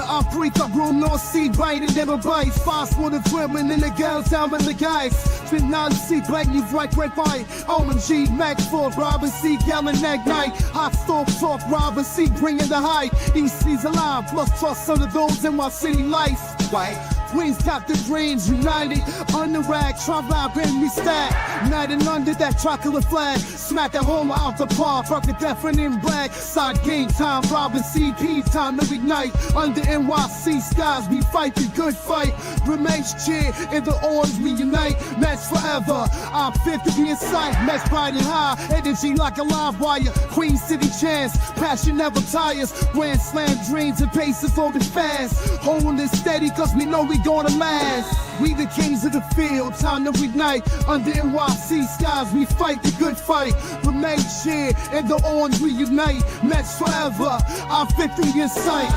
the Africa room, no seed biting, never bites. Fast for the women and the girls down with the guys. Spin now see black, you right by. OMG, Max 4, Robin C, Gallon Neck Night. Hot stove talk, Robin C, bringing the hype. EC's alive, plus trust under those in my city life. Right? Queens got the dreams united. On the rag, try bring me stack. Night and under that chocolate flag. Smack that home out the park. Fuck the deafening black. Side game time, Robin CP time to ignite. Under NYC skies, we fight the good fight. Remains cheer in the orange, we unite. Mets forever. I'm fit to be in sight. Mets riding high, energy like a live wire. Queen City chance, passion never tires. Grand slam dreams and paces over fast. Holding it steady, cause we know we gonna last. We the kings of the field, time to ignite. Under NYC skies, we fight the good fight. Remain cheer in the orange, we unite. Mets forever, our victory in sight.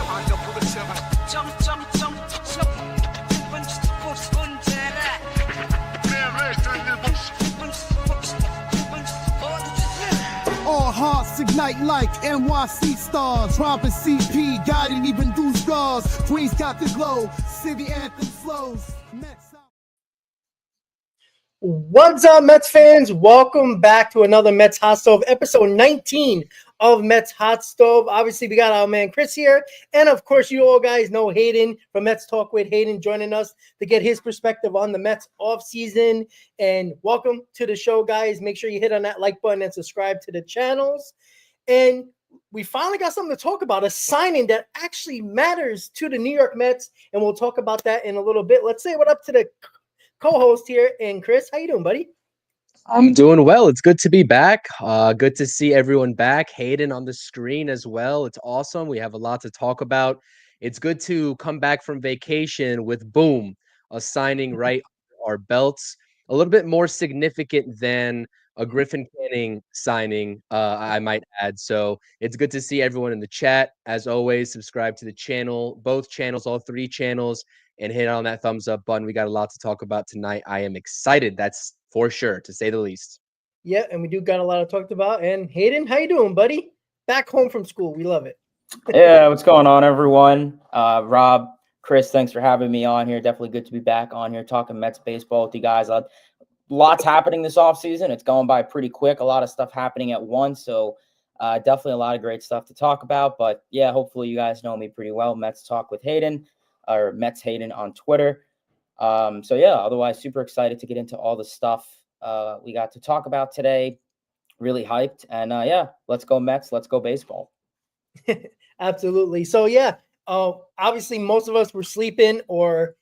All hearts ignite like NYC stars. Robin CP, guiding even through scars. Queens got the glow, city anthem flows. What's up, Mets fans? Welcome back to another Mets Hot Stove, episode 19 of Mets Hot Stove. Obviously, we got our man Chris here, and of course, you all guys know Hayden from Mets Talk with Hayden joining us to get his perspective on the Mets offseason. And welcome to the show, guys. Make sure you hit on that like button and subscribe to the channels. And we finally got something to talk about, a signing that actually matters to the New York Mets, and we'll talk about that in a little bit. Let's say what up to the co-host here, and Chris, how you doing, buddy? I'm doing well. It's good to be back. Good to see everyone back. Hayden on the screen as well. It's awesome. We have a lot to talk about. It's good to come back from vacation with, boom, a signing right under our belts. A little bit more significant than a Griffin Canning signing, I might add. So it's good to see everyone in the chat. As always, subscribe to the channel, both channels, all three channels, and hit on that thumbs up button. We got a lot to talk about tonight. I am excited. That's for sure, to say the least. Yeah, and we do got a lot to talk about. And Hayden, how you doing, buddy? Back home from school. We love it. Yeah, what's going on, everyone? Rob, Chris, thanks for having me on here. Definitely good to be back on here talking Mets baseball with you guys. Lots happening this offseason. It's going by pretty quick. A lot of stuff happening at once. So definitely a lot of great stuff to talk about. But yeah, hopefully you guys know me pretty well. Mets Talk with Hayden, or Mets Hayden on Twitter. So yeah, otherwise super excited to get into all the stuff we got to talk about today. Really hyped. And yeah, let's go Mets. Let's go baseball. Absolutely. So yeah, obviously most of us were sleeping or,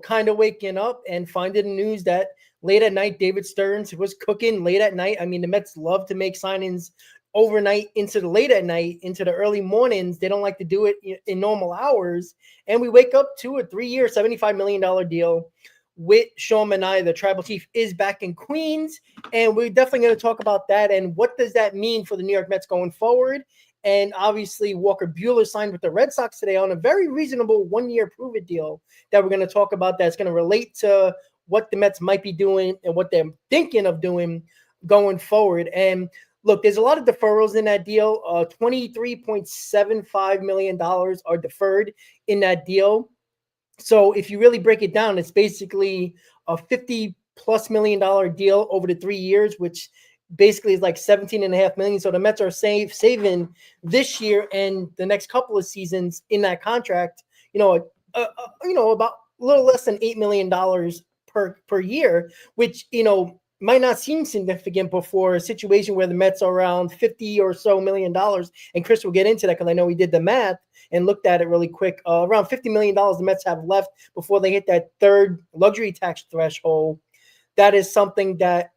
kind of waking up and finding the news that late at night, David Stearns was cooking late at night. I mean, the Mets love to make signings overnight into the late at night, into the early mornings. They don't like to do it in normal hours. And we wake up to a 3-year, $75 million deal with Sean Manaea. The Tribal Chief is back in Queens. And we're definitely going to talk about that. And what does that mean for the New York Mets going forward? And obviously, Walker Buehler signed with the Red Sox today on a very reasonable 1-year prove-it deal that we're going to talk about that's going to relate to what the Mets might be doing and what they're thinking of doing going forward. And look, there's a lot of deferrals in that deal. $23.75 million are deferred in that deal. So if you really break it down, it's basically a $50+ million deal over the 3 years, which basically is like $17.5 million. So the Mets are saving this year and the next couple of seasons in that contract, about a little less than $8 million per year, which, might not seem significant before a situation where the Mets are around $50 or so million. And Chris will get into that because I know he did the math and looked at it really quick. Around $50 million the Mets have left before they hit that third luxury tax threshold. That is something that,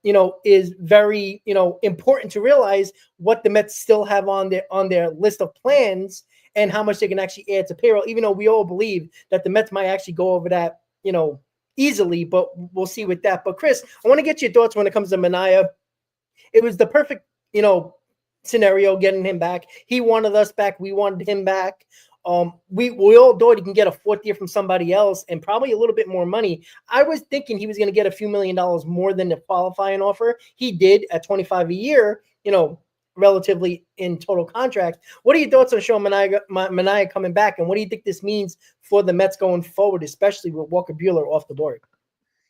is very, important to realize what the Mets still have on their list of plans and how much they can actually add to payroll, even though we all believe that the Mets might actually go over that, easily, but we'll see with that. But Chris, I want to get your thoughts when it comes to Manaea. It was the perfect, scenario getting him back. He wanted us back. We wanted him back. We all thought he can get a 4th year from somebody else and probably a little bit more money. I was thinking he was going to get a few $1 million more than the qualifying offer. He did at $25 a year. relatively in total contract. What are your thoughts on Sean Manaea coming back, and what do you think this means for the Mets going forward, especially with Walker Buehler off the board?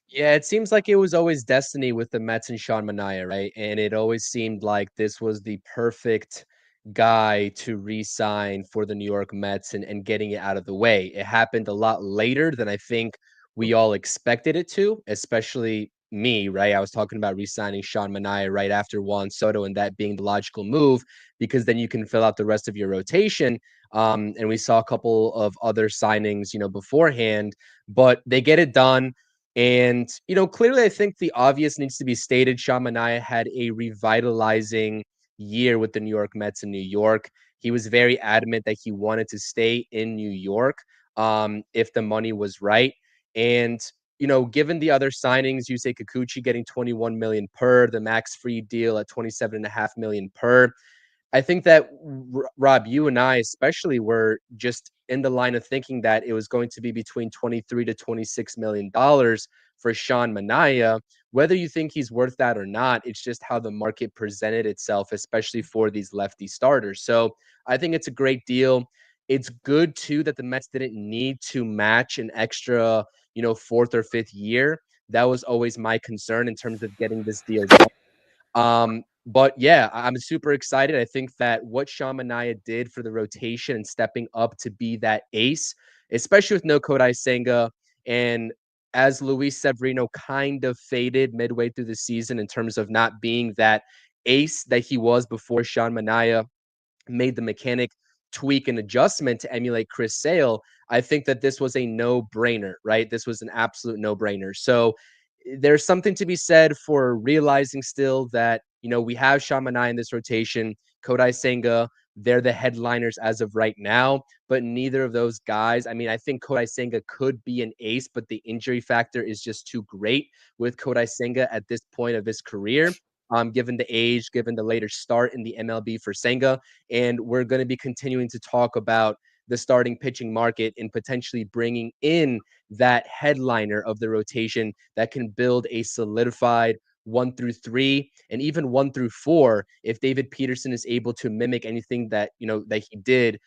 Yeah, it seems like it was always destiny with the Mets and Sean Manaea, right? And it always seemed like this was the perfect guy to re-sign for the New York Mets and getting it out of the way. It happened a lot later than I think we all expected it to, especially me, right? I was talking about re-signing Sean Manaea right after Juan Soto and that being the logical move because then you can fill out the rest of your rotation. And we saw a couple of other signings, beforehand, but they get it done. And, clearly I think the obvious needs to be stated. Sean Manaea had a revitalizing year with the New York Mets in New York. He was very adamant that he wanted to stay in New York if the money was right. And, given the other signings, Yusei Kikuchi getting 21 million per, the max free deal at 27.5 million per. I think that, Rob, you and I especially were just in the line of thinking that it was going to be between $23 to $26 million for Sean Manaea. Whether you think he's worth that or not, it's just how the market presented itself, especially for these lefty starters. So I think it's a great deal. It's good, too, that the Mets didn't need to match an extra, fourth or fifth year. That was always my concern in terms of getting this deal done. But yeah, I'm super excited. I think that what Sean Manaea did for the rotation and stepping up to be that ace, especially with no Kodai Senga, and as Luis Severino kind of faded midway through the season in terms of not being that ace that he was before Sean Manaea made the mechanic tweak and adjustment to emulate Chris Sale, I think that this was a no-brainer, right? This was an absolute no-brainer. So there's something to be said for realizing still that, we have Sean Manaea in this rotation, Kodai Senga, they're the headliners as of right now, but neither of those guys, I think Kodai Senga could be an ace, but the injury factor is just too great with Kodai Senga at this point of his career. Given the age, given the later start in the MLB for Senga. And we're going to be continuing to talk about the starting pitching market and potentially bringing in that headliner of the rotation that can build a solidified 1 through 3 and even 1 through 4 if David Peterson is able to mimic anything that that he did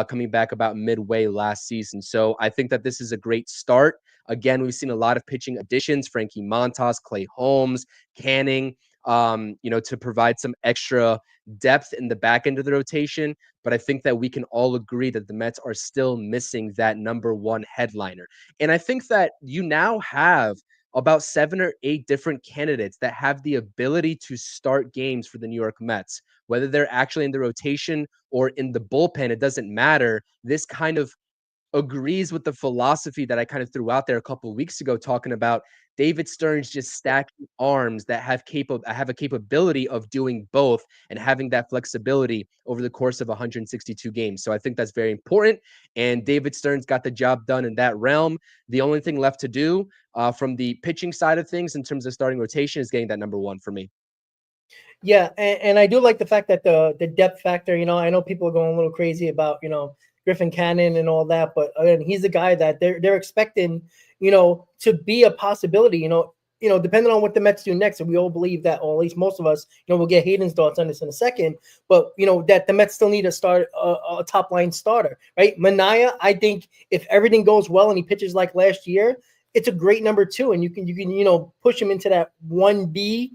coming back about midway last season. So I think that this is a great start. Again, we've seen a lot of pitching additions: Frankie Montas, Clay Holmes, Canning, to provide some extra depth in the back end of the rotation. But I think that we can all agree that the Mets are still missing that number one headliner. And I think that you now have about 7 or 8 different candidates that have the ability to start games for the New York Mets, whether they're actually in the rotation or in the bullpen, it doesn't matter. This kind of agrees with the philosophy that I kind of threw out there a couple of weeks ago, talking about David Stearns just stacking arms that have a capability of doing both and having that flexibility over the course of 162 games. So I think that's very important. And David Stearns got the job done in that realm. The only thing left to do from the pitching side of things in terms of starting rotation is getting that number one for me. Yeah, and I do like the fact that the depth factor, I know people are going a little crazy about, Griffin Cannon and all that, but again, he's a guy that they're expecting, to be a possibility, depending on what the Mets do next. And we all believe that, or at least most of us, we'll get Hayden's thoughts on this in a second, but that the Mets still need to start a top line starter, right? Manaea, I think if everything goes well and he pitches like last year, it's a great number 2, and you can push him into that 1B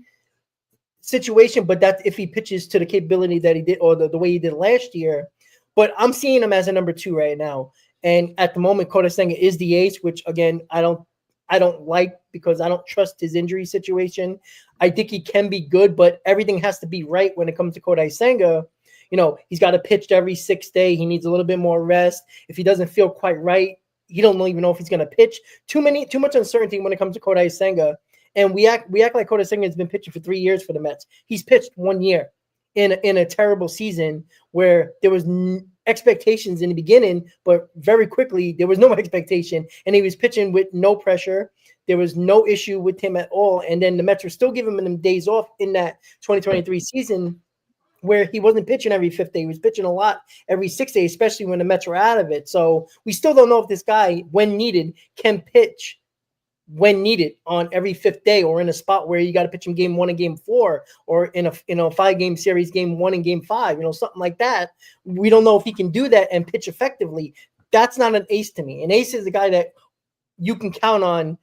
situation, but that's if he pitches to the capability that he did, or the way he did last year. But I'm seeing him as a number 2 right now. And at the moment, Kodai Senga is the ace, which again, I don't like, because I don't trust his injury situation. I think he can be good, but everything has to be right when it comes to Kodai Senga. He's got to pitch every 6th day. He needs a little bit more rest. If he doesn't feel quite right, he don't even know if he's going to pitch. Too much uncertainty when it comes to Kodai Senga. And we act like Kodai Senga has been pitching for 3 years for the Mets. He's pitched 1 year in a terrible season where there was expectations in the beginning, but very quickly there was no expectation, and he was pitching with no pressure. There was no issue with him at all. And then the Mets were still giving him days off in that 2023 season where he wasn't pitching every 5th day. He was pitching a lot every 6th day, especially when the Mets were out of it. So we still don't know if this guy, when needed, can pitch when needed on every 5th day, or in a spot where you got to pitch him game 1 and game 4, or in a 5-game series, game 1 and game 5, something like that. We don't know if he can do that and pitch effectively. That's not an ace to me. An ace is the guy that you can count on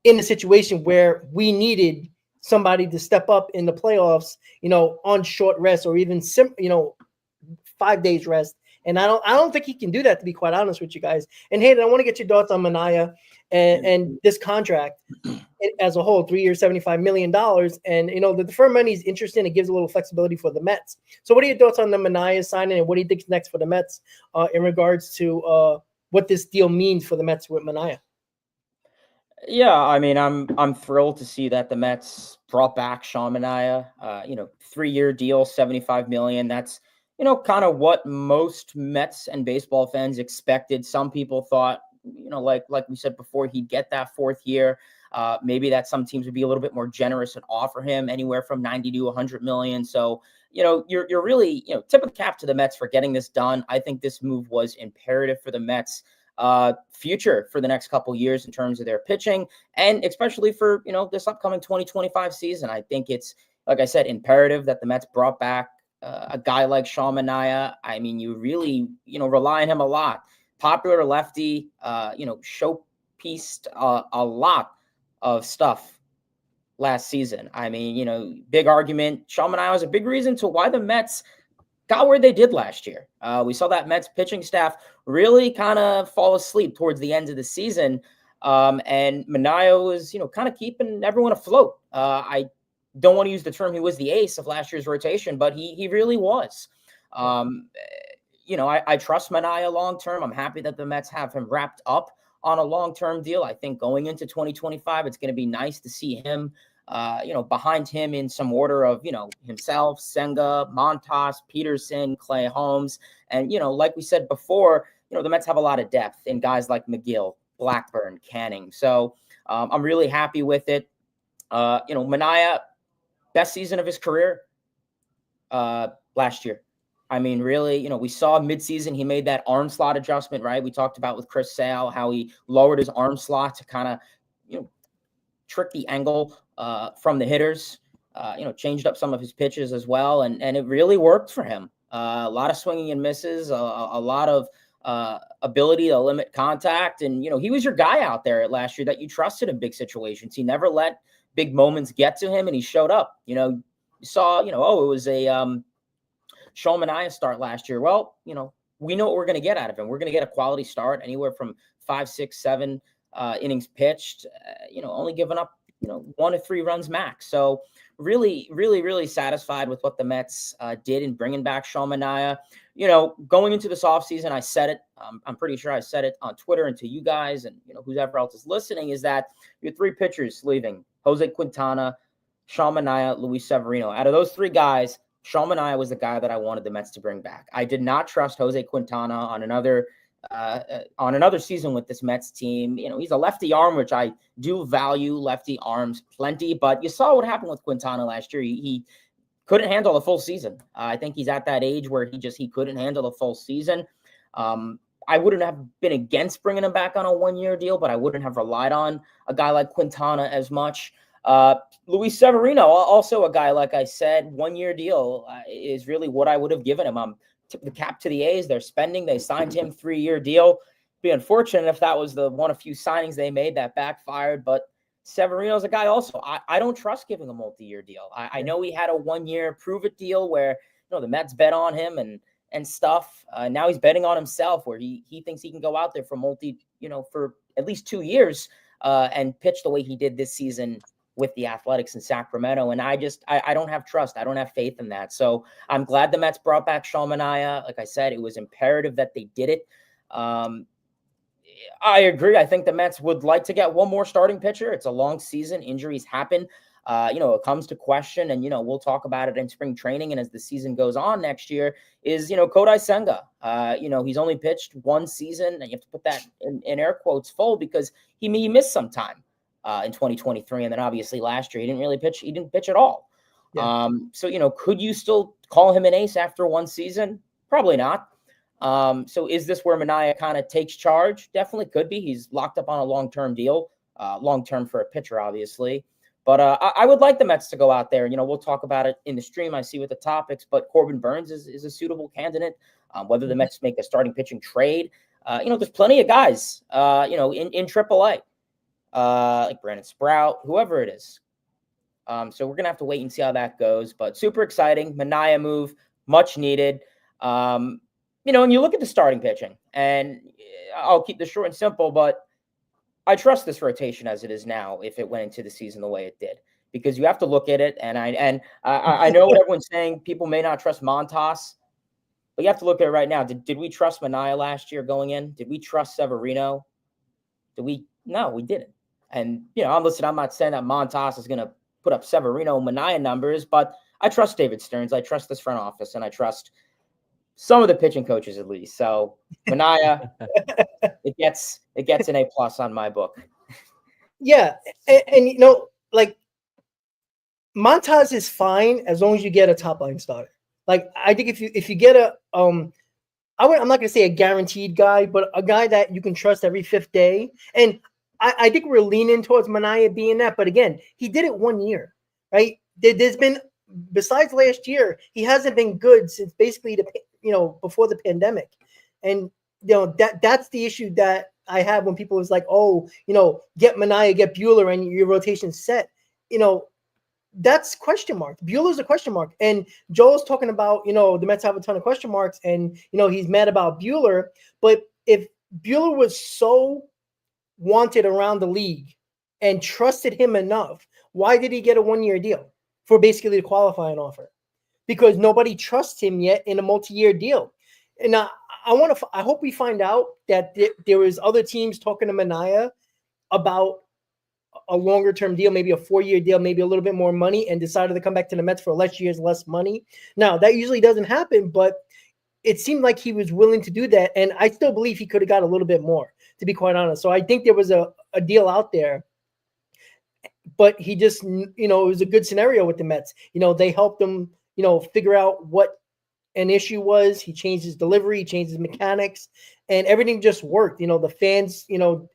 in a situation where we needed somebody to step up in the playoffs, on short rest, or even 5 days rest. And I don't think he can do that, to be quite honest with you guys. And Hayden, I want to get your thoughts on Manaea and this contract as a whole, 3 years, $75 million. And, the deferred money is interesting. It gives a little flexibility for the Mets. So what are your thoughts on the Manaea signing, and what do you think is next for the Mets in regards to what this deal means for the Mets with Manaea? Yeah, I mean, I'm thrilled to see that the Mets brought back Sean Manaea. 3-year deal, $75 million. That's kind of what most Mets and baseball fans expected. Some people thought, like we said before, he'd get that 4th year. Maybe that some teams would be a little bit more generous and offer him anywhere from 90 to 100 million. So, you're really, tip of the cap to the Mets for getting this done. I think this move was imperative for the Mets future for the next couple years in terms of their pitching, and especially for, this upcoming 2025 season. I think it's, like I said, imperative that the Mets brought back a guy like Sean Manaea. I mean, you really, rely on him a lot. Popular lefty, showpieced a lot of stuff last season. I mean, big argument. Sean Manaea was a big reason to why the Mets got where they did last year. We saw that Mets pitching staff really kind of fall asleep towards the end of the season. And Manaea was, kind of keeping everyone afloat. I don't want to use the term he was the ace of last year's rotation, but he really was. I trust Manaea long-term. I'm happy that the Mets have him wrapped up on a long-term deal. I think going into 2025, it's going to be nice to see him, behind him in some order of, himself, Senga, Montas, Peterson, Clay Holmes. And, like we said before, the Mets have a lot of depth in guys like McGill, Blackburn, Canning. So I'm really happy with it. Manaea, best season of his career last year. I mean, really, we saw midseason, he made that arm slot adjustment, right? We talked about with Chris Sale, how he lowered his arm slot to kind of, trick the angle from the hitters, changed up some of his pitches as well. And it really worked for him. A lot of swinging and misses, a lot of ability to limit contact. And, he was your guy out there last year that you trusted in big situations. He never let big moments get to him, and he showed up. You saw, it was a Sean Manaea start last year. Well, we know what we're going to get out of him. We're going to get a quality start, anywhere from 5, 6, 7 innings pitched, only giving up, 1 to 3 runs max. So really, really, really satisfied with what the Mets did in bringing back Sean Manaea. Going into this offseason, I said it. I'm pretty sure I said it on Twitter and to you guys and, whoever else is listening, is that you had 3 pitchers leaving: Jose Quintana, Sean Manaea, Luis Severino. Out of those 3 guys, Sean Manaea was the guy that I wanted the Mets to bring back. I did not trust Jose Quintana on another season with this Mets team. He's a lefty arm, which I do value lefty arms plenty, but you saw what happened with Quintana last year. He couldn't handle a full season. I think he's at that age where he couldn't handle a full season. I wouldn't have been against bringing him back on a 1-year deal, but I wouldn't have relied on a guy like Quintana as much. Luis Severino, also a guy, like I said, 1-year deal is really what I would have given him. Tip the cap to the A's. They're spending. They signed him 3-year deal. Be unfortunate if that was the one of few signings they made that backfired. But Severino's a guy also I don't trust giving a multi-year deal. I know he had a 1-year prove-it deal where the Mets bet on him and stuff. Now he's betting on himself, where he thinks he can go out there for for at least 2 years and pitch the way he did this season with the Athletics in Sacramento. And I don't have trust. I don't have faith in that. So I'm glad the Mets brought back Sean Manaea. Like I said, it was imperative that they did it. I agree. I think the Mets would like to get one more starting pitcher. It's a long season. Injuries happen. It comes to question, and, we'll talk about it in spring training. And as the season goes on next year is, Kodai Senga. He's only pitched 1 season, and you have to put that in air quotes full, because he missed some time in 2023. And then obviously last year, he didn't really pitch. He didn't pitch at all. Yeah. So, could you still call him an ace after 1 season? Probably not. So is this where Manaea kind of takes charge? Definitely could be. He's locked up on a long-term deal. long-term for a pitcher, obviously. But I would like the Mets to go out there. We'll talk about it in the stream. I see with the topics, but Corbin Burns is a suitable candidate. Whether the Mets make a starting pitching trade, there's plenty of guys, in AAA, like Brandon Sprout, whoever it is. So we're going to have to wait and see how that goes. But super exciting. Manaea move, much needed. And you look at the starting pitching, and I'll keep this short and simple, but I trust this rotation as it is now if it went into the season the way it did. Because you have to look at it, and I know what everyone's saying. People may not trust Montas, but you have to look at it right now. Did we trust Manaea last year going in? Did we trust Severino? No, we didn't. And, I'm not saying that Montas is going to put up Severino Manaea numbers, but I trust David Stearns. I trust this front office, and I trust some of the pitching coaches at least. So Manaea, it gets an A+ on my book. Yeah, and like Montas is fine as long as you get a top line starter. Like I think if you get a I'm not gonna say a guaranteed guy, but a guy that you can trust every fifth day. And I think we're leaning towards Manaea being that. But again, he did it 1 year, right? There's been, besides last year, he hasn't been good since basically before the pandemic. And that's the issue that I have when people is like, oh, get Manaea, get Buehler, and your rotation's set. That's question mark. Buehler's a question mark. And Joel's talking about, the Mets have a ton of question marks, and he's mad about Buehler. But if Buehler was so wanted around the league and trusted him enough, why did he get a 1 year deal for basically the qualifying offer? Because nobody trusts him yet in a multi-year deal. And I hope we find out that there was other teams talking to Manaea about a longer term deal, maybe a 4 year deal, maybe a little bit more money, and decided to come back to the Mets for less years, less money. Now that usually doesn't happen, but it seemed like he was willing to do that. And I still believe he could have got a little bit more, to be quite honest. So I think there was a deal out there, but he just, it was a good scenario with the Mets. They helped him, figure out what an issue was. He changed his delivery, he changed his mechanics, and everything just worked. The fans,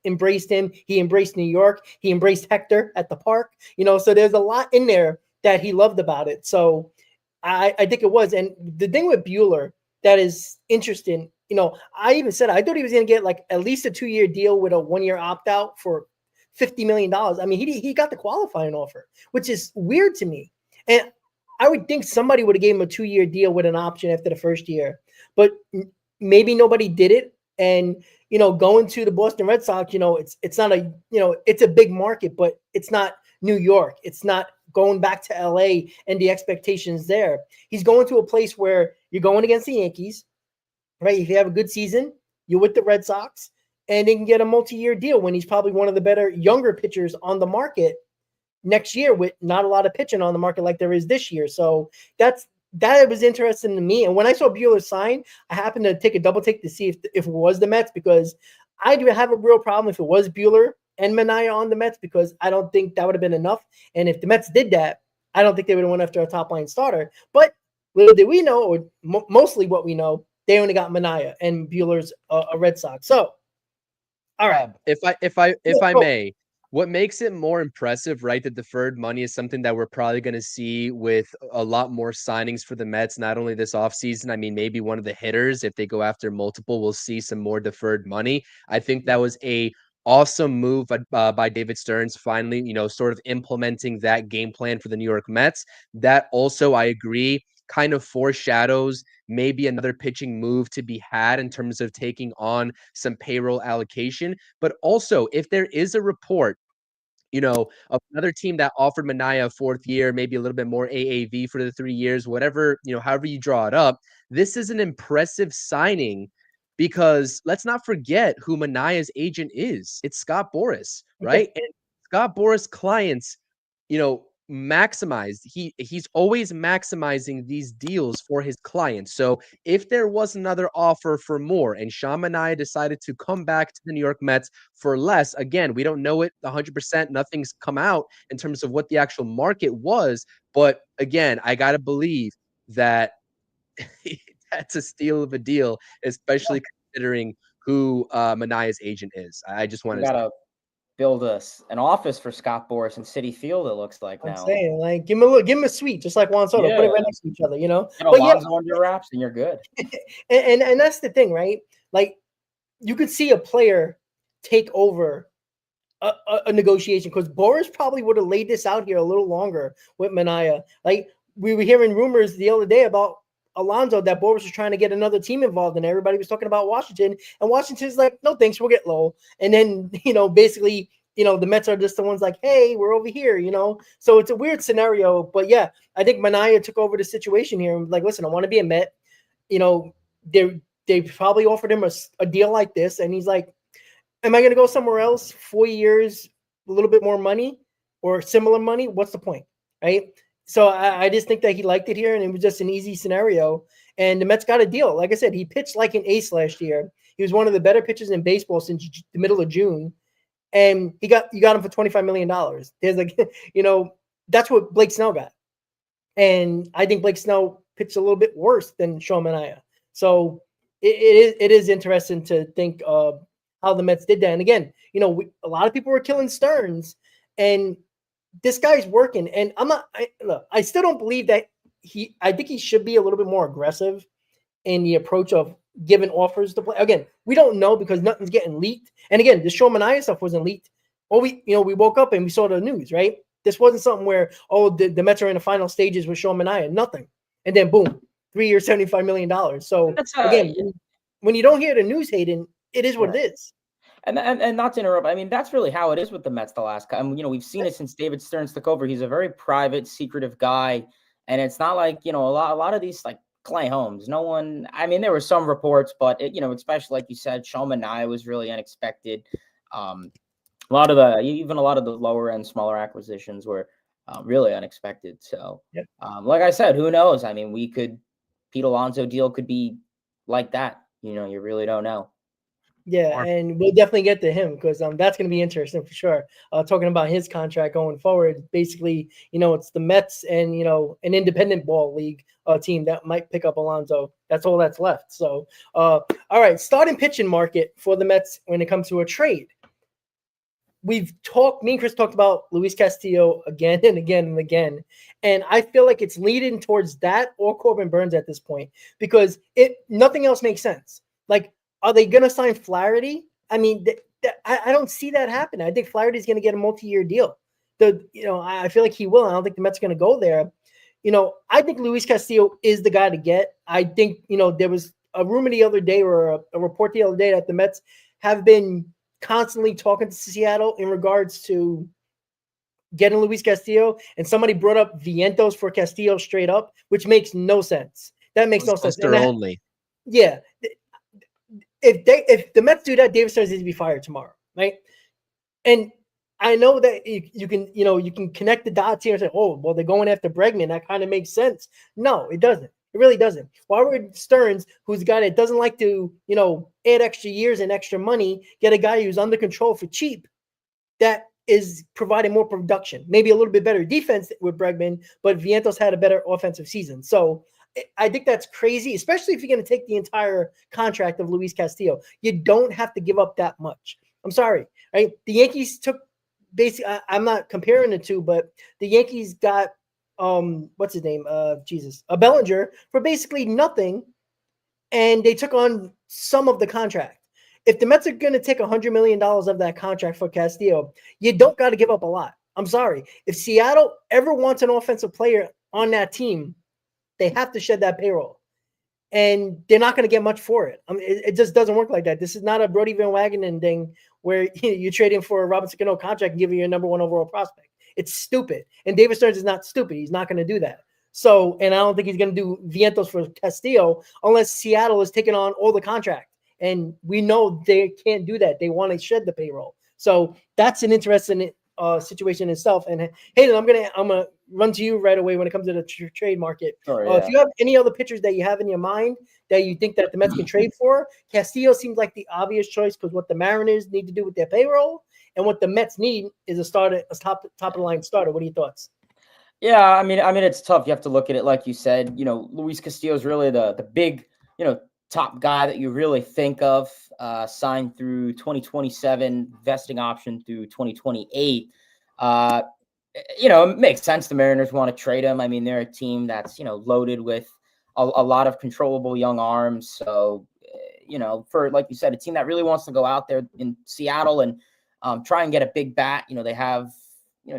embraced him. He embraced New York. He embraced Hector at the park, so there's a lot in there that he loved about it. So I think it was. And the thing with Buehler that is interesting, I even said I thought he was going to get like at least a 2 year deal with a 1 year opt out for $50 million. I mean, he got the qualifying offer, which is weird to me. And I would think somebody would have gave him a 2 year deal with an option after the first year, but maybe nobody did it. And, going to the Boston Red Sox, it's not it's a big market, but it's not New York. It's not going back to LA and the expectations there. He's going to a place where you're going against the Yankees, right? If you have a good season, you're with the Red Sox, and they can get a multi-year deal when he's probably one of the better younger pitchers on the market next year, with not a lot of pitching on the market like there is this year. So that was interesting to me. And when I saw Buehler sign, I happened to take a double take to see if it was the Mets, because I do have a real problem if it was Buehler and Manaea on the Mets, because I don't think that would have been enough. And if the Mets did that, I don't think they would have went after a top line starter. But little did we know, or mostly what we know, they only got Manaea, and Buehler's a Red Sox. So, all right. If I may, what makes it more impressive, right? The deferred money is something that we're probably going to see with a lot more signings for the Mets, not only this offseason. I mean, maybe one of the hitters, if they go after multiple, we'll see some more deferred money. I think that was a awesome move by David Stearns, finally, sort of implementing that game plan for the New York Mets. That also, I agree, kind of foreshadows maybe another pitching move to be had in terms of taking on some payroll allocation. But also, if there is a report, of another team that offered Manaea a fourth year, maybe a little bit more AAV for the 3 years, whatever, however you draw it up, this is an impressive signing, because let's not forget who Manaea's agent is. It's Scott Boras, right? And Scott Boras' clients, maximized. He's always maximizing these deals for his clients. So if there was another offer for more and Sean Manaea decided to come back to the New York Mets for less, again, we don't know it 100%. Nothing's come out in terms of what the actual market was. But again, I got to believe that that's a steal of a deal, especially considering who Manaea's agent is. I just want to build an office for Scott Boras in Citi Field. It looks like I'm now. saying, like, give him a suite, just like Juan Soto. Put it Yeah. right next to each other, you know. Get But yeah, Alonso under wraps, and you're good. and that's the thing, right? Like, you could see a player take over a negotiation, because Boras probably would have laid this out here a little longer with Manaea. Like, we were hearing rumors the other day about Alonso that Boras was trying to get another team involved, and everybody was talking about Washington, and Washington's like, no thanks, we'll get low. And then, basically, the Mets are just the ones like, hey, we're over here, so it's a weird scenario. But yeah, I think Manaea took over the situation here and like, listen, I want to be a Met. They probably offered him a deal like this, and he's like, am I going to go somewhere else? 4 years, a little bit more money or similar money? What's the point, right? So I just think that he liked it here, and it was just an easy scenario. And the Mets got a deal. Like I said, he pitched like an ace last year. He was one of the better pitchers in baseball since the middle of June, and you got him for $25 million. There's like, that's what Blake Snell got, and I think Blake Snell pitched a little bit worse than Sean Manaea. So it is interesting to think of how the Mets did that. And again, a lot of people were killing Stearns, and this guy's working. And I still don't believe that I think he should be a little bit more aggressive in the approach of giving offers to play. Again, we don't know because nothing's getting leaked. And again, the Sean Manaea stuff wasn't leaked. Well, we woke up and we saw the news, right? This wasn't something where, the Mets are in the final stages with Sean Manaea. Nothing. And then boom, 3 years, $75 million. So again, when you don't hear the news, Hayden, it is what it is. And not to interrupt, I mean, that's really how it is with the Mets the last time. We've seen it since David Stearns took over. He's a very private, secretive guy. And it's not like, a lot of these, like Clay Holmes, no one, I mean, there were some reports, but especially like you said, Sean Manaea was really unexpected. Even a lot of the lower end, smaller acquisitions were really unexpected. So, like I said, who knows? I mean, Pete Alonso deal could be like that. You really don't know. Yeah, and we'll definitely get to him because that's going to be interesting for sure. Talking about his contract going forward, basically, it's the Mets and an independent ball league team that might pick up Alonso. That's all that's left. So, all right, starting pitching market for the Mets when it comes to a trade. Me and Chris talked about Luis Castillo again and again and again, and I feel like it's leading towards that or Corbin Burns at this point because nothing else makes sense. Like, are they going to sign Flaherty? I mean, I don't see that happen. I think Flaherty is going to get a multi-year deal. I feel like he will. I don't think the Mets are going to go there. I think Luis Castillo is the guy to get. I think, there was a rumor the other day or a report the other day that the Mets have been constantly talking to Seattle in regards to getting Luis Castillo. And somebody brought up Vientos for Castillo straight up, which makes no sense. That makes no sense. Only. Yeah. If the Mets do that, David Stearns needs to be fired tomorrow, right? And I know that you can connect the dots here and say, oh, well, they're going after Bregman. That kind of makes sense. No, it doesn't. It really doesn't. Why would Stearns, who's a guy that doesn't like to, add extra years and extra money, get a guy who's under control for cheap that is providing more production, maybe a little bit better defense with Bregman, but Vientos had a better offensive season. So I think that's crazy, especially if you're going to take the entire contract of Luis Castillo. You don't have to give up that much. I'm sorry, right? The Yankees took basically, I'm not comparing the two, but the Yankees got, what's his name? A Bellinger for basically nothing, and they took on some of the contract. If the Mets are going to take $100 million of that contract for Castillo, you don't got to give up a lot. I'm sorry. If Seattle ever wants an offensive player on that team, they have to shed that payroll, and they're not going to get much for it. I mean, it just doesn't work like that. This is not a Brody Van Wagenen thing where you're trading for a Robinson Cano contract and giving you a number one overall prospect. It's stupid. And David Stearns is not stupid. He's not going to do that. So, and I don't think he's going to do Vientos for Castillo unless Seattle is taking on all the contract. And we know they can't do that. They want to shed the payroll. So that's an interesting situation itself. And Hayden, I'm gonna run to you right away when it comes to the trade market. If you have any other pitchers that you have in your mind that you think that the Mets can trade for, Castillo seems like the obvious choice because what the Mariners need to do with their payroll and what the Mets need is a top of the line starter. What are your thoughts? Yeah, I mean, it's tough. You have to look at it like you said. Luis Castillo is really the big, top guy that you really think of, signed through 2027, vesting option through 2028. It makes sense the Mariners want to trade him. I mean, they're a team that's, loaded with a lot of controllable young arms. So, for, like you said, a team that really wants to go out there in Seattle and try and get a big bat, they have,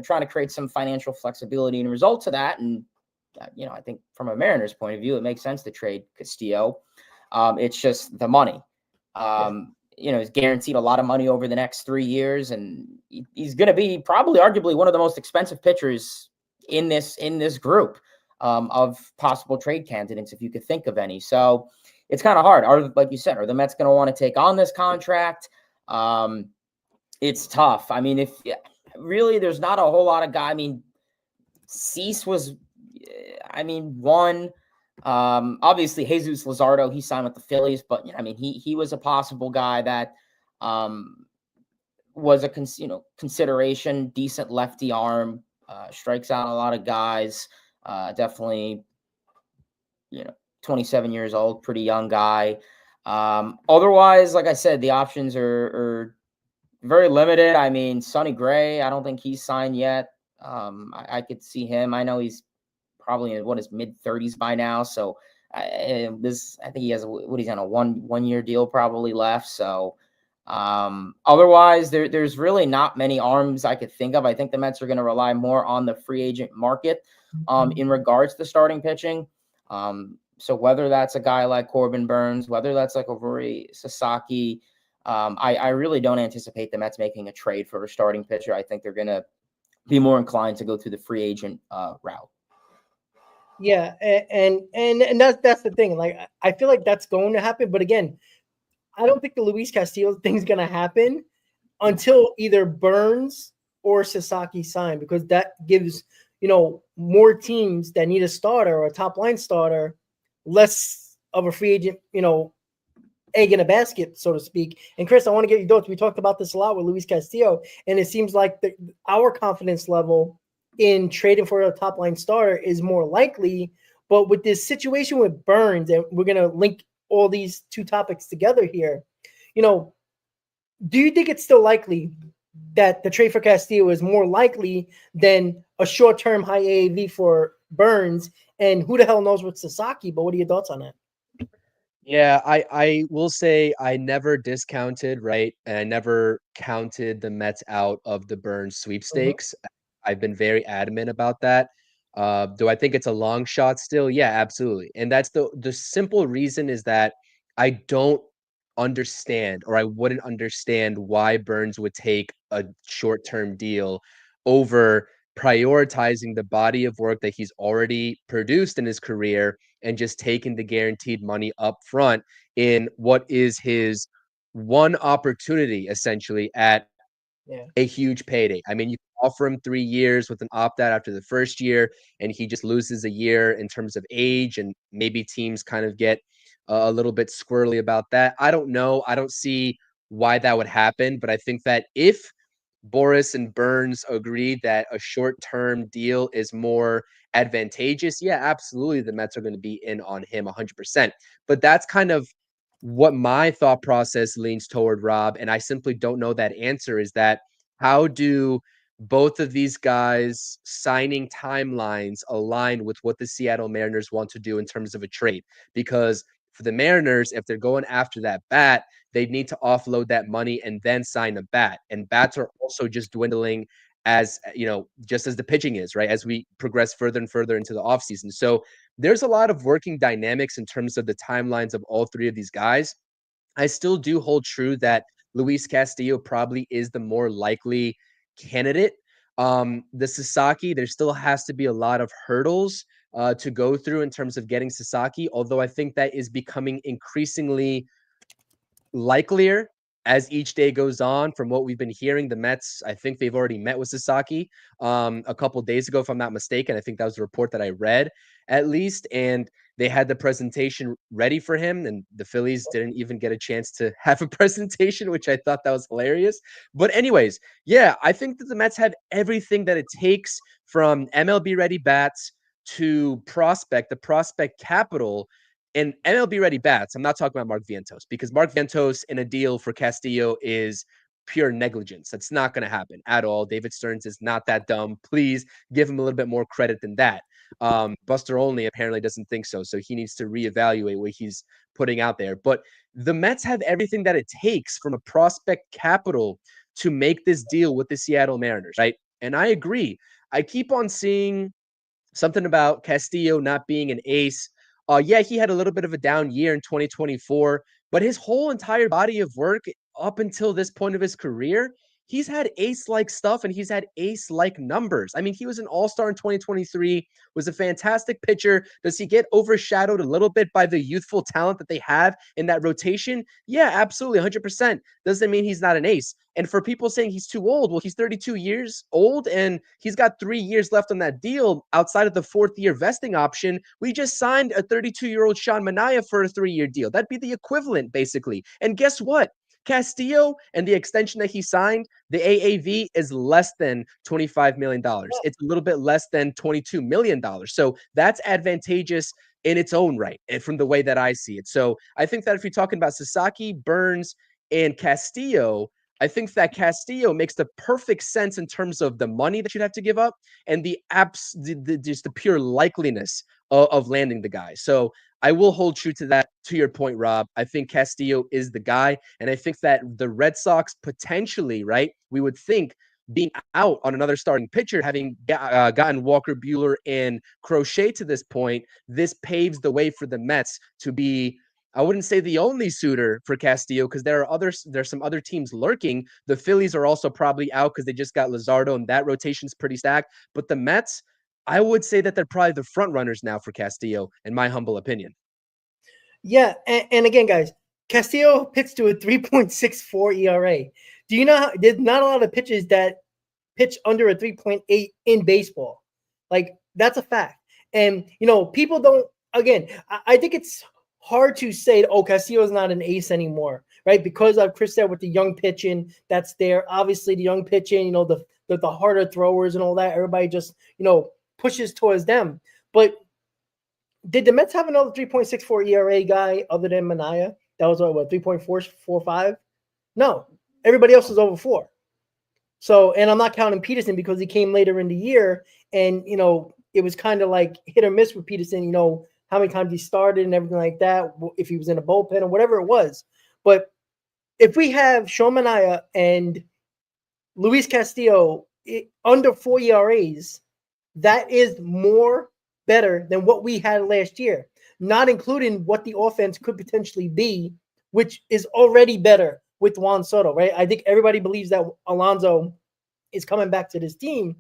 trying to create some financial flexibility and result to that. And, I think from a Mariners point of view, it makes sense to trade Castillo. It's just the money. He's guaranteed a lot of money over the next 3 years, and he's going to be probably arguably one of the most expensive pitchers in this group of possible trade candidates, if you could think of any. So it's kind of hard. Like you said, are the Mets going to want to take on this contract? It's tough. I mean, really, there's not a whole lot of guys. I mean, Cease was, one. Obviously Jesus Luzardo, he signed with the Phillies, but he was a possible guy that was a consideration. Decent lefty arm, strikes out a lot of guys. Definitely 27 years old, pretty young guy. Otherwise, like I said, the options are very limited. I mean, Sonny Gray, I don't think he's signed yet. I could see him. I know he's probably in his mid-30s by now. So I think he has he's on a one-year deal probably left. So otherwise, there's really not many arms I could think of. I think the Mets are going to rely more on the free agent market in regards to starting pitching. So whether that's a guy like Corbin Burns, whether that's like a Rory Sasaki, I really don't anticipate the Mets making a trade for a starting pitcher. I think they're going to be more inclined to go through the free agent route. Yeah, and that's the thing. Like, I feel like that's going to happen, but again, I don't think the Luis Castillo thing's going to happen until either Burns or Sasaki sign, because that gives more teams that need a starter or a top line starter less of a free agent egg in a basket, so to speak. And Chris, I want to get your thoughts. We talked about this a lot with Luis Castillo, and it seems like our confidence level in trading for a top line starter is more likely. But with this situation with Burns, and we're going to link all these two topics together here, do you think it's still likely that the trade for Castillo is more likely than a short-term high AAV for Burns? And who the hell knows with Sasaki? But what are your thoughts on that? Yeah, I will say I never discounted, right? And I never counted the Mets out of the Burns sweepstakes. I've been very adamant about that. Do I think it's a long shot still? Yeah, absolutely. And that's the simple reason is that I don't understand, or I wouldn't understand why Burns would take a short-term deal over prioritizing the body of work that he's already produced in his career and just taking the guaranteed money up front in what is his one opportunity essentially at a huge payday. I mean, you can offer him 3 years with an opt-out after the first year, and he just loses a year in terms of age, and maybe teams kind of get a little bit squirrely about that. I don't know. I don't see why that would happen, but I think that if Boris and Burns agreed that a short-term deal is more advantageous, yeah, absolutely, the Mets are going to be in on him 100%. But that's kind of what my thought process leans toward, Rob, and I simply don't know that answer, is that how do both of these guys' signing timelines align with what the Seattle Mariners want to do in terms of a trade? Because for the Mariners, if they're going after that bat, they need to offload that money and then sign a bat. And bats are also just dwindling as, just as the pitching is, right? As we progress further and further into the offseason. So there's a lot of working dynamics in terms of the timelines of all three of these guys. I still do hold true that Luis Castillo probably is the more likely candidate. The Sasaki, there still has to be a lot of hurdles to go through in terms of getting Sasaki, although I think that is becoming increasingly likelier as each day goes on. From what we've been hearing, the Mets, I think they've already met with Sasaki a couple days ago, if I'm not mistaken. I think that was the report that I read, at least, and they had the presentation ready for him, and the Phillies didn't even get a chance to have a presentation, which I thought that was hilarious. But anyways, yeah, I think that the Mets have everything that it takes, from MLB ready bats to the prospect capital, and MLB ready bats. I'm not talking about Mark Vientos, because Mark Vientos in a deal for Castillo is pure negligence. That's not going to happen at all. David Stearns is not that dumb. Please give him a little bit more credit than that. Buster Olney apparently doesn't think so. So he needs to reevaluate what he's putting out there. But the Mets have everything that it takes from a prospect capital to make this deal with the Seattle Mariners, right? And I agree. I keep on seeing something about Castillo not being an ace. Yeah, he had a little bit of a down year in 2024, but his whole entire body of work up until this point of his career, he's had ace-like stuff and he's had ace-like numbers. I mean, he was an all-star in 2023, was a fantastic pitcher. Does he get overshadowed a little bit by the youthful talent that they have in that rotation? Yeah, absolutely, 100%. Doesn't mean he's not an ace. And for people saying he's too old, well, he's 32 years old and he's got 3 years left on that deal outside of the 4th-year vesting option. We just signed a 32-year-old Sean Manaea for a 3-year deal. That'd be the equivalent, basically. And guess what? Castillo and the extension that he signed, the AAV is less than $25 million. It's a little bit less than $22 million. So that's advantageous in its own right, and from the way that I see it. So I think that if you're talking about Sasaki, Burns, and Castillo, I think that Castillo makes the perfect sense in terms of the money that you'd have to give up and just the pure likeliness of landing the guy. So I will hold true to that. To your point, Rob, I think Castillo is the guy. And I think that the Red Sox potentially, right, we would think being out on another starting pitcher, having gotten Walker Buehler and Crochet to this point, this paves the way for the Mets to be, I wouldn't say the only suitor for Castillo, because there's some other teams lurking. The Phillies are also probably out because they just got Luzardo and that rotation's pretty stacked. But the Mets, I would say that they're probably the front runners now for Castillo, in my humble opinion. Yeah, and again, guys, Castillo pitched to a 3.64 ERA. Do you know there's not a lot of pitchers that pitch under a 3.8 in baseball? Like, that's a fact. And, people don't, again, I think it's hard to say, oh, Castillo's not an ace anymore, right? Because of Chris said with the young pitching that's there. Obviously, the young pitching, the harder throwers and all that, everybody just, pushes towards them. But did the Mets have another 3.64 ERA guy other than Manaea? That was what 3.445? No, everybody else was over 4. So, and I'm not counting Peterson because he came later in the year, and it was kind of like hit or miss with Peterson. How many times he started and everything like that, if he was in a bullpen or whatever it was. But if we have Sean Manaea and Luis Castillo under 4 ERAs, that is more better than what we had last year, not including what the offense could potentially be, which is already better with Juan Soto, right? I think everybody believes that Alonso is coming back to this team.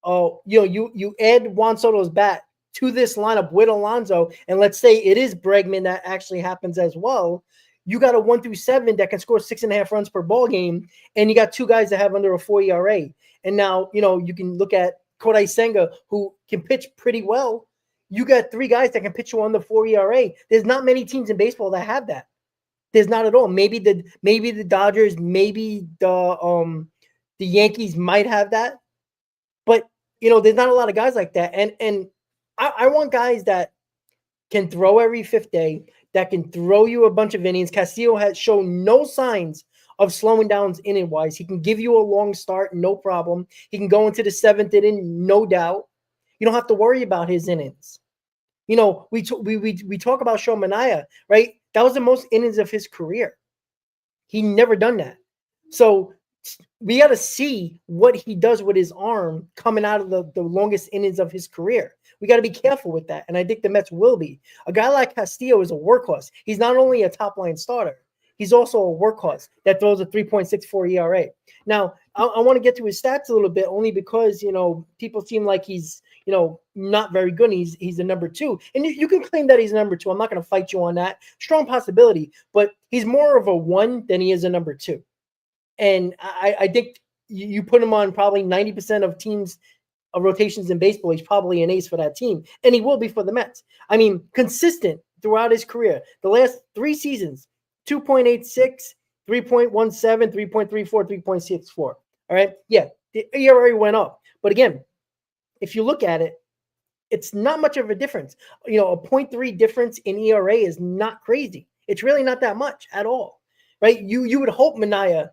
You add Juan Soto's bat to this lineup with Alonso, and let's say it is Bregman that actually happens as well. You got a 1 through 7 that can score 6.5 runs per ball game, and you got 2 guys that have under a 4 ERA. And now, you can look at Kodai Senga, who can pitch pretty well. You got 3 guys that can pitch you under 4 ERA. There's not many teams in baseball that have that. There's not at all. Maybe the Dodgers, maybe the Yankees might have that, but there's not a lot of guys like that. And I want guys that can throw every 5th day, that can throw you a bunch of innings. Castillo has shown no signs of slowing down inning-wise. He can give you a long start, no problem. He can go into the 7th inning, no doubt. You don't have to worry about his innings. We talk about Sean Manaea, right? That was the most innings of his career. He never done that. So we got to see what he does with his arm coming out of the longest innings of his career. We got to be careful with that. And I think the Mets will be. A guy like Castillo is a workhorse. He's not only a top-line starter, he's also a workhorse that throws a 3.64 ERA. Now, I want to get to his stats a little bit, only because, people seem like he's, not very good. He's the number 2. And you can claim that he's number 2. I'm not going to fight you on that. Strong possibility. But he's more of a 1 than he is a number 2. And I think you put him on probably 90% of teams' rotations in baseball. He's probably an ace for that team. And he will be for the Mets. I mean, consistent throughout his career. The last 3 seasons, 2.86, 3.17, 3.34, 3.64. All right. Yeah. The ERA went up. But again, if you look at it, it's not much of a difference. A 0.3 difference in ERA is not crazy. It's really not that much at all, right? You would hope Manaea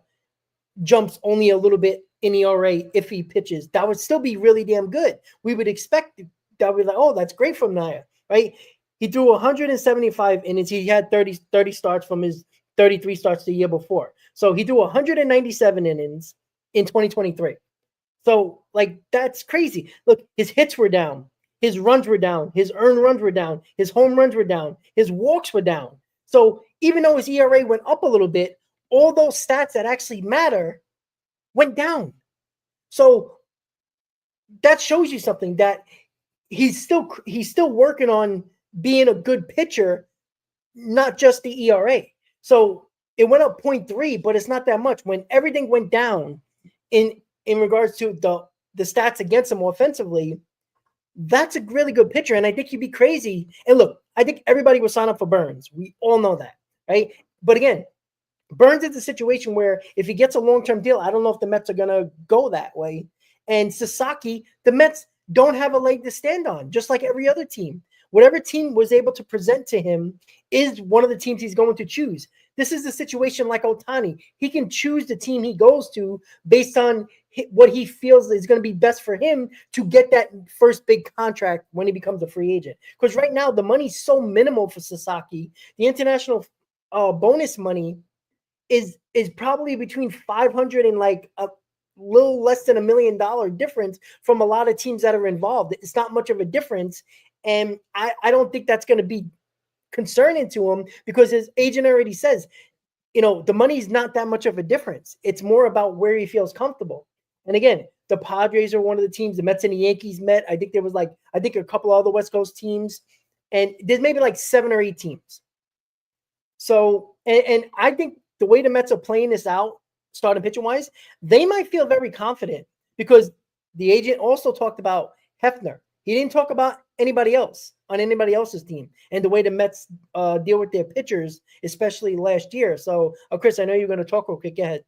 jumps only a little bit in ERA if he pitches. That would still be really damn good. We would expect that would be like, oh, that's great from Manaea, right? He threw 175 innings. He had 30 starts from his 33 starts the year before. So he threw 197 innings in 2023. So, like, that's crazy. Look, his hits were down. His runs were down. His earned runs were down. His home runs were down. His walks were down. So even though his ERA went up a little bit, all those stats that actually matter went down. So that shows you something, that he's still working on being a good pitcher, not just the ERA. So it went up 0.3, but it's not that much. When everything went down in regards to the stats against him offensively, that's a really good pitcher. And I think you'd be crazy. And look, I think everybody will sign up for Burns. We all know that, right? But again, Burns is a situation where if he gets a long-term deal, I don't know if the Mets are going to go that way. And Sasaki, the Mets don't have a leg to stand on, just like every other team. Whatever team was able to present to him is one of the teams he's going to choose. This is a situation like Ohtani. He can choose the team he goes to based on what he feels is going to be best for him to get that first big contract when he becomes a free agent. Because right now, the money's so minimal for Sasaki. The international bonus money is probably between 500 and like a little less than $1 million difference from a lot of teams that are involved. It's not much of a difference. And I don't think that's going to be concerning to him, because his agent already says, the money's not that much of a difference. It's more about where he feels comfortable. And again, the Padres are one of the teams. The Mets and the Yankees met. I think there was a couple of other West Coast teams, and there's maybe like 7 or 8 teams. So, and I think the way the Mets are playing this out, starting pitching wise, they might feel very confident, because the agent also talked about Hefner. He didn't talk about anybody else on anybody else's team, and the way the Mets deal with their pitchers, especially last year. So, Chris, I know you're going to talk real quick. Go ahead.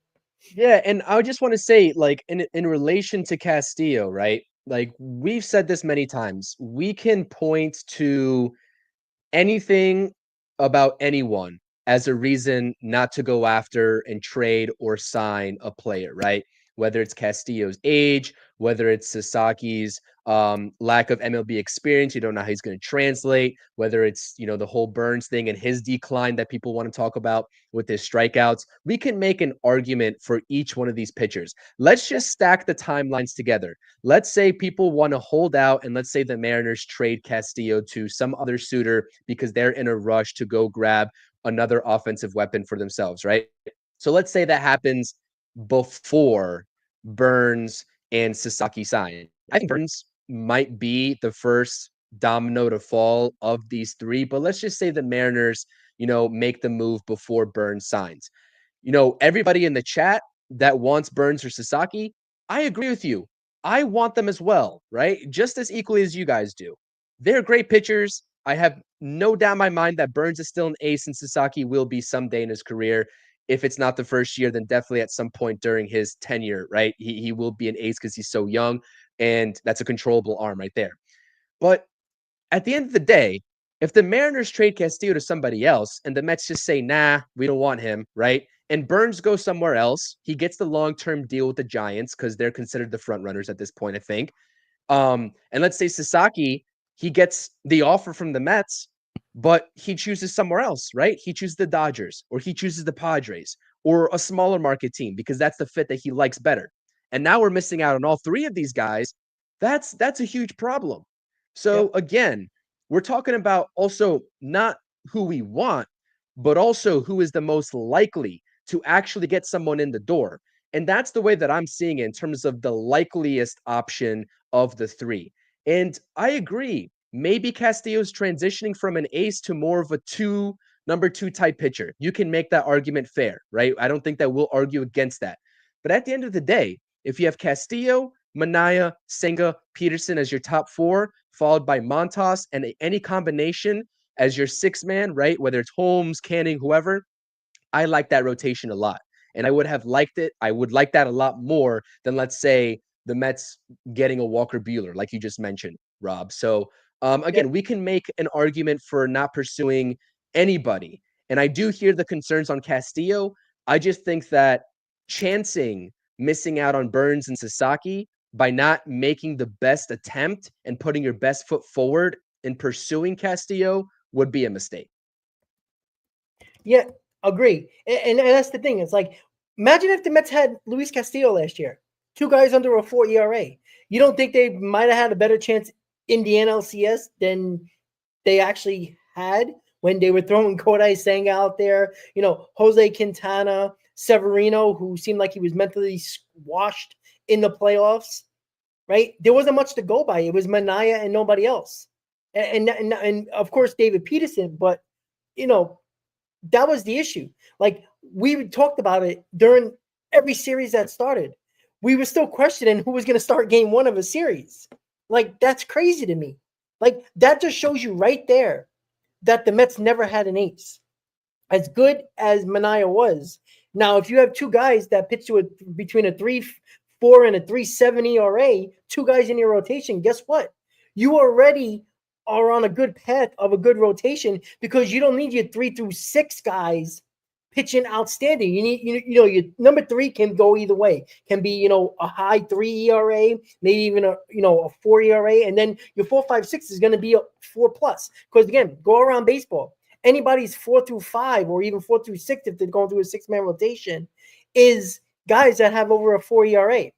Yeah, and I just want to say, like, in relation to Castillo, right? Like, we've said this many times. We can point to anything about anyone as a reason not to go after and trade or sign a player, right? Whether it's Castillo's age, whether it's Sasaki's lack of MLB experience, you don't know how he's going to translate, whether it's, the whole Burns thing and his decline that people want to talk about with his strikeouts. We can make an argument for each one of these pitchers. Let's just stack the timelines together. Let's say people want to hold out, and let's say the Mariners trade Castillo to some other suitor because they're in a rush to go grab another offensive weapon for themselves, right? So let's say that happens before Burns and Sasaki sign. I think Burns might be the first domino to fall of these 3, but let's just say the Mariners, make the move before Burns signs. Everybody in the chat that wants Burns or Sasaki, I agree with you. I want them as well, right? Just as equally as you guys do. They're great pitchers. I have no doubt in my mind that Burns is still an ace, and Sasaki will be someday in his career. If it's not the first year, then definitely at some point during his tenure, right? He will be an ace because he's so young, and that's a controllable arm right there. But at the end of the day, if the Mariners trade Castillo to somebody else and the Mets just say, nah, we don't want him, right? And Burns goes somewhere else, he gets the long-term deal with the Giants because they're considered the front runners at this point, I think. And let's say Sasaki, he gets the offer from the Mets, but he chooses somewhere else, right? He chooses the Dodgers, or he chooses the Padres, or a smaller market team, because that's the fit that he likes better. And now we're missing out on all 3 of these guys. That's a huge problem. So again, we're talking about also not who we want, but also who is the most likely to actually get someone in the door. And that's the way that I'm seeing it in terms of the likeliest option of the 3. And I agree. Maybe Castillo's transitioning from an ace to more of a number 2 type pitcher. You can make that argument fair, right? I don't think that we'll argue against that. But at the end of the day, if you have Castillo, Manaea, Senga, Peterson as your top 4, followed by Montas and any combination as your 6th man, right? Whether it's Holmes, Canning, whoever, I like that rotation a lot. And I would have liked it. I would like that a lot more than, let's say, the Mets getting a Walker Buehler, like you just mentioned. Rob. So again, we can make an argument for not pursuing anybody. And I do hear the concerns on Castillo. I just think that chancing missing out on Burns and Sasaki by not making the best attempt and putting your best foot forward in pursuing Castillo would be a mistake. Yeah, agree. And that's the thing. It's like, imagine if the Mets had Luis Castillo last year, 2 guys under a 4 ERA. You don't think they might have had a better chance in the NLCS than they actually had when they were throwing Kodai Senga out there? Jose Quintana, Severino, who seemed like he was mentally squashed in the playoffs, right? There wasn't much to go by. It was Manaea and nobody else. And of course, David Peterson, but, that was the issue. Like, we talked about it during every series that started. We were still questioning who was going to start game 1 of a series. Like, that's crazy to me. Like, that just shows you right there that the Mets never had an ace. As good as Manaea was. Now, if you have 2 guys that pitch to between a 3.4 and a 3.7 ERA, 2 guys in your rotation, guess what? You already are on a good path of a good rotation because you don't need your 3 through 6 guys pitching outstanding. You need, your number 3 can go either way. Can be, a high 3 ERA, maybe even a 4 ERA, and then your 4, 5, 6 is going to be a 4+. Because again, go around baseball. Anybody's 4 through 5 or even 4 through 6 if they're going through a 6-man rotation is guys that have over a 4 ERA.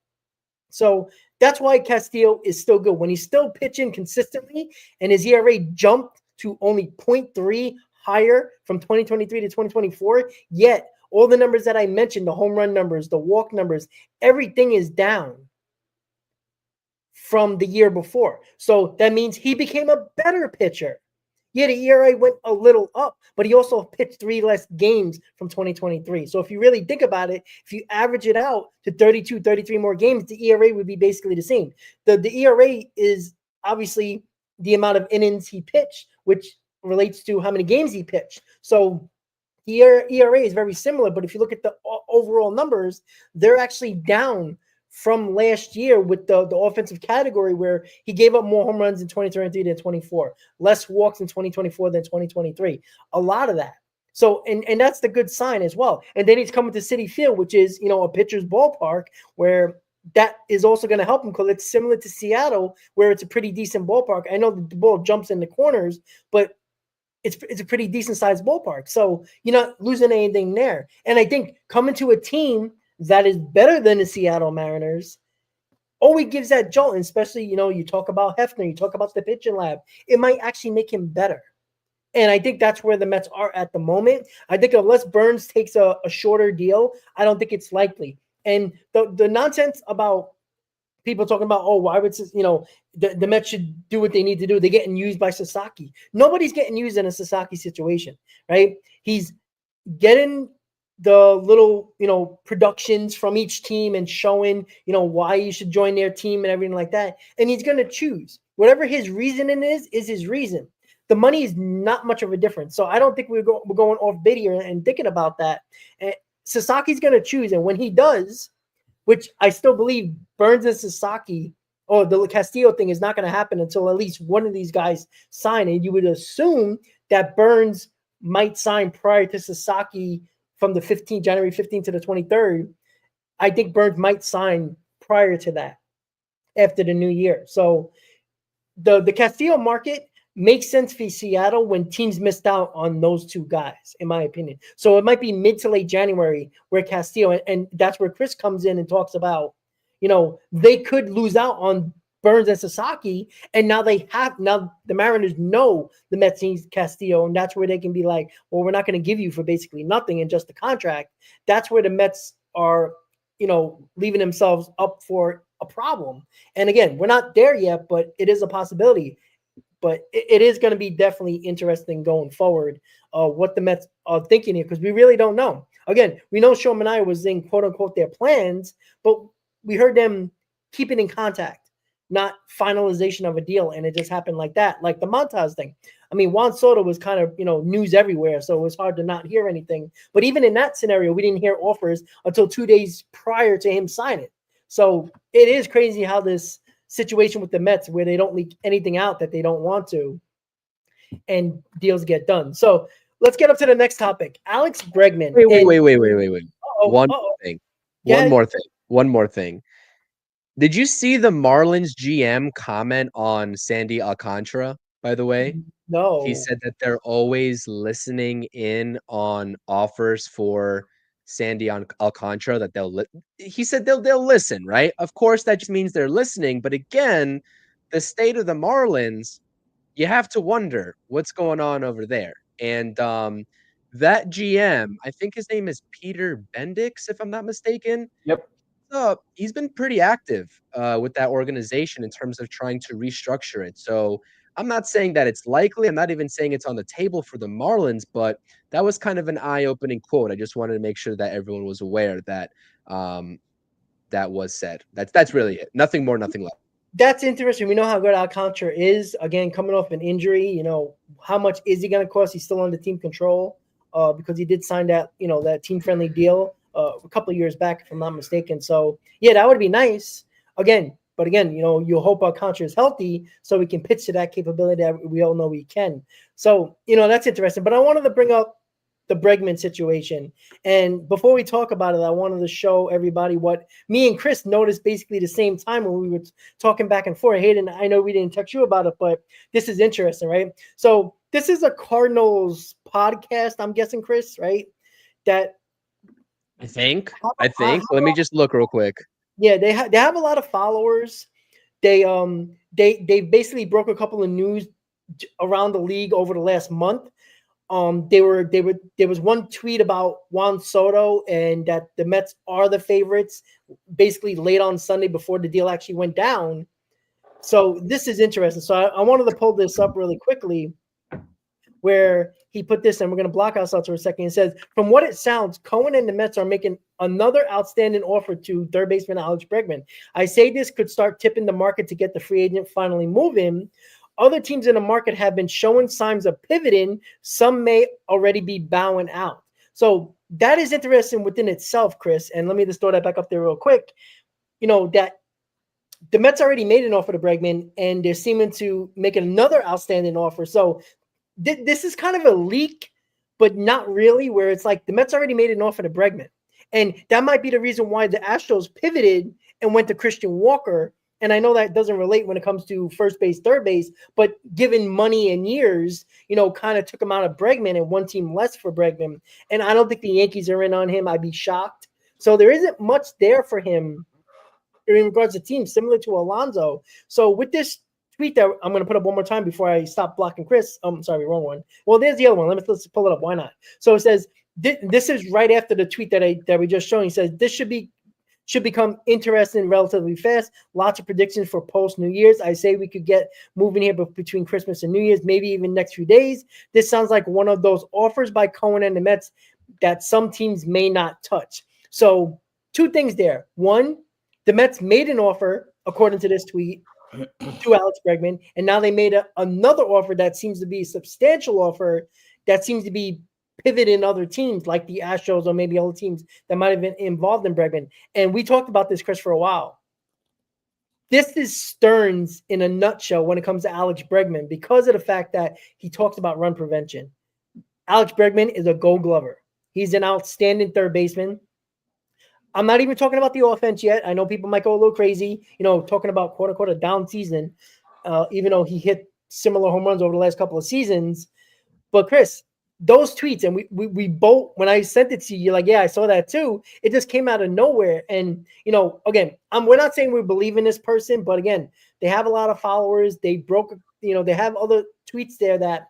So that's why Castillo is still good. When he's still pitching consistently and his ERA jumped to only 0.3 higher from 2023 to 2024, yet all the numbers that I mentioned, the home run numbers, the walk numbers, everything is down from the year before. So that means he became a better pitcher. Yeah, the ERA went a little up, but he also pitched 3 less games from 2023. So if you really think about it, if you average it out to 32, 33 more games, the ERA would be basically the same. The ERA is obviously the amount of innings he pitched, which relates to how many games he pitched. So the ERA is very similar, but if you look at the overall numbers, they're actually down from last year with the offensive category where he gave up more home runs in 2023 than 24, less walks in 2024 than 2023. A lot of that. So, and that's the good sign as well. And then he's coming to Citi Field, which is, a pitcher's ballpark where that is also going to help him because it's similar to Seattle where it's a pretty decent ballpark. I know the ball jumps in the corners, but it's a pretty decent sized ballpark. So you're not losing anything there. And I think coming to a team that is better than the Seattle Mariners always gives that jolt, and especially, you talk about Hefner, you talk about the pitching lab. It might actually make him better. And I think that's where the Mets are at the moment. I think unless Burns takes a shorter deal, I don't think it's likely. And the nonsense about people talking about, why would, the Mets should do what they need to do. They're getting used by Sasaki. Nobody's getting used in a Sasaki situation, right? He's getting the little, productions from each team and showing, why you should join their team and everything like that. And he's going to choose. Whatever his reasoning is his reason. The money is not much of a difference. So I don't think we're going off bid here and thinking about that. And Sasaki's going to choose. And when he does, which I still believe Burns and Sasaki, or the Castillo thing is not going to happen until at least one of these guys sign. And you would assume that Burns might sign prior to Sasaki from the January 15th to the 23rd. I think Burns might sign prior to that after the new year. So the Castillo market makes sense for Seattle when teams missed out on those 2 guys, in my opinion. So it might be mid to late January where Castillo, and that's where Chris comes in and talks about, they could lose out on Burns and Sasaki, and now the Mariners know the Mets needs Castillo, and that's where they can be like, well, we're not going to give you for basically nothing and just the contract. That's where the Mets are, leaving themselves up for a problem. And again, we're not there yet, but it is a possibility. But it is going to be definitely interesting going forward what the Mets are thinking here, because we really don't know. Again, we know Sean Manaea was in quote-unquote their plans, but we heard them keeping in contact, not finalization of a deal, and it just happened like that, like the Montas thing. I mean, Juan Soto was kind of, news everywhere, so it was hard to not hear anything. But even in that scenario, we didn't hear offers until 2 days prior to him signing. So it is crazy how this situation with the Mets where they don't leak anything out that they don't want to, and deals get done. So let's get up to the next topic. Alex Bregman. Wait. Uh-oh, One uh-oh. thing. Yeah. One more thing. Did you see the Marlins GM comment on Sandy Alcantara, by the way? No. He said that they're always listening in on offers for Sandy Alcantara, that he said they'll listen, right? Of course, that just means they're listening. But again, the state of the Marlins, you have to wonder what's going on over there. And that GM, I think his name is Peter Bendix, if I'm not mistaken. Yep. He's been pretty active with that organization in terms of trying to restructure it. So I'm not saying that it's likely. I'm not even saying it's on the table for the Marlins, but that was kind of an eye-opening quote. I just wanted to make sure that everyone was aware that that was said. That's really it. Nothing more, nothing less. That's interesting. We know how good Alcantara is. Again, coming off an injury, how much is he going to cost? He's still under team control because he did sign that, that team-friendly deal a couple of years back, if I'm not mistaken. So, yeah, that would be nice. But again, you hope Alcantara is healthy so we can pitch to that capability that we all know we can. So, that's interesting. But I wanted to bring up the Bregman situation. And before we talk about it, I wanted to show everybody what me and Chris noticed basically the same time when we were talking back and forth. Hayden, I know we didn't text you about it, but this is interesting, right? So this is a Cardinals podcast, I'm guessing, Chris, right? That I think. Let me just look real quick. Yeah, they have a lot of followers. They basically broke a couple of news around the league over the last month. There was one tweet about Juan Soto and that the Mets are the favorites basically late on Sunday before the deal actually went down. So this is interesting. So I wanted to pull this up really quickly where he put this, and we're going to block ourselves for a second. It says, from what it sounds, Cohen and the Mets are making another outstanding offer to third baseman Alex Bregman. I say this could start tipping the market to get the free agent finally moving. Other teams in the market have been showing signs of pivoting. Some may already be bowing out. So that is interesting within itself, Chris. And let me just throw that back up there real quick. That the Mets already made an offer to Bregman, and they're seeming to make another outstanding offer. So this is kind of a leak, but not really, where it's like the Mets already made an offer to Bregman. And that might be the reason why the Astros pivoted and went to Christian Walker. And I know that doesn't relate when it comes to first base, third base, but given money and years, kind of took him out of Bregman and one team less for Bregman. And I don't think the Yankees are in on him. I'd be shocked. So there isn't much there for him in regards to teams, similar to Alonso. So with this tweet that I'm going to put up one more time before I stop blocking Chris. Sorry, wrong one. Well, there's the other one. Let's pull it up. Why not? So it says, this is right after the tweet that we just showed. He says, this should become interesting relatively fast. Lots of predictions for post New Year's. I say we could get moving here between Christmas and New Year's, maybe even next few days. This sounds like one of those offers by Cohen and the Mets that some teams may not touch. So two things there. One, the Mets made an offer, according to this tweet, to Alex Bregman, and now they made another offer that seems to be a substantial offer that seems to be pivoting other teams like the Astros or maybe other teams that might have been involved in Bregman. And we talked about this, Chris, for a while. This is Stearns in a nutshell when it comes to Alex Bregman because of the fact that he talks about run prevention. Alex Bregman is a Gold Glover. He's an outstanding third baseman. I'm not even talking about the offense yet. I know people might go a little crazy, talking about quote unquote a down season, even though he hit similar home runs over the last couple of seasons. But Chris, those tweets, and we both, when I sent it to you, you're like, yeah, I saw that too. It just came out of nowhere. And, again, we're not saying we believe in this person, but again, they have a lot of followers. They broke, they have other tweets there that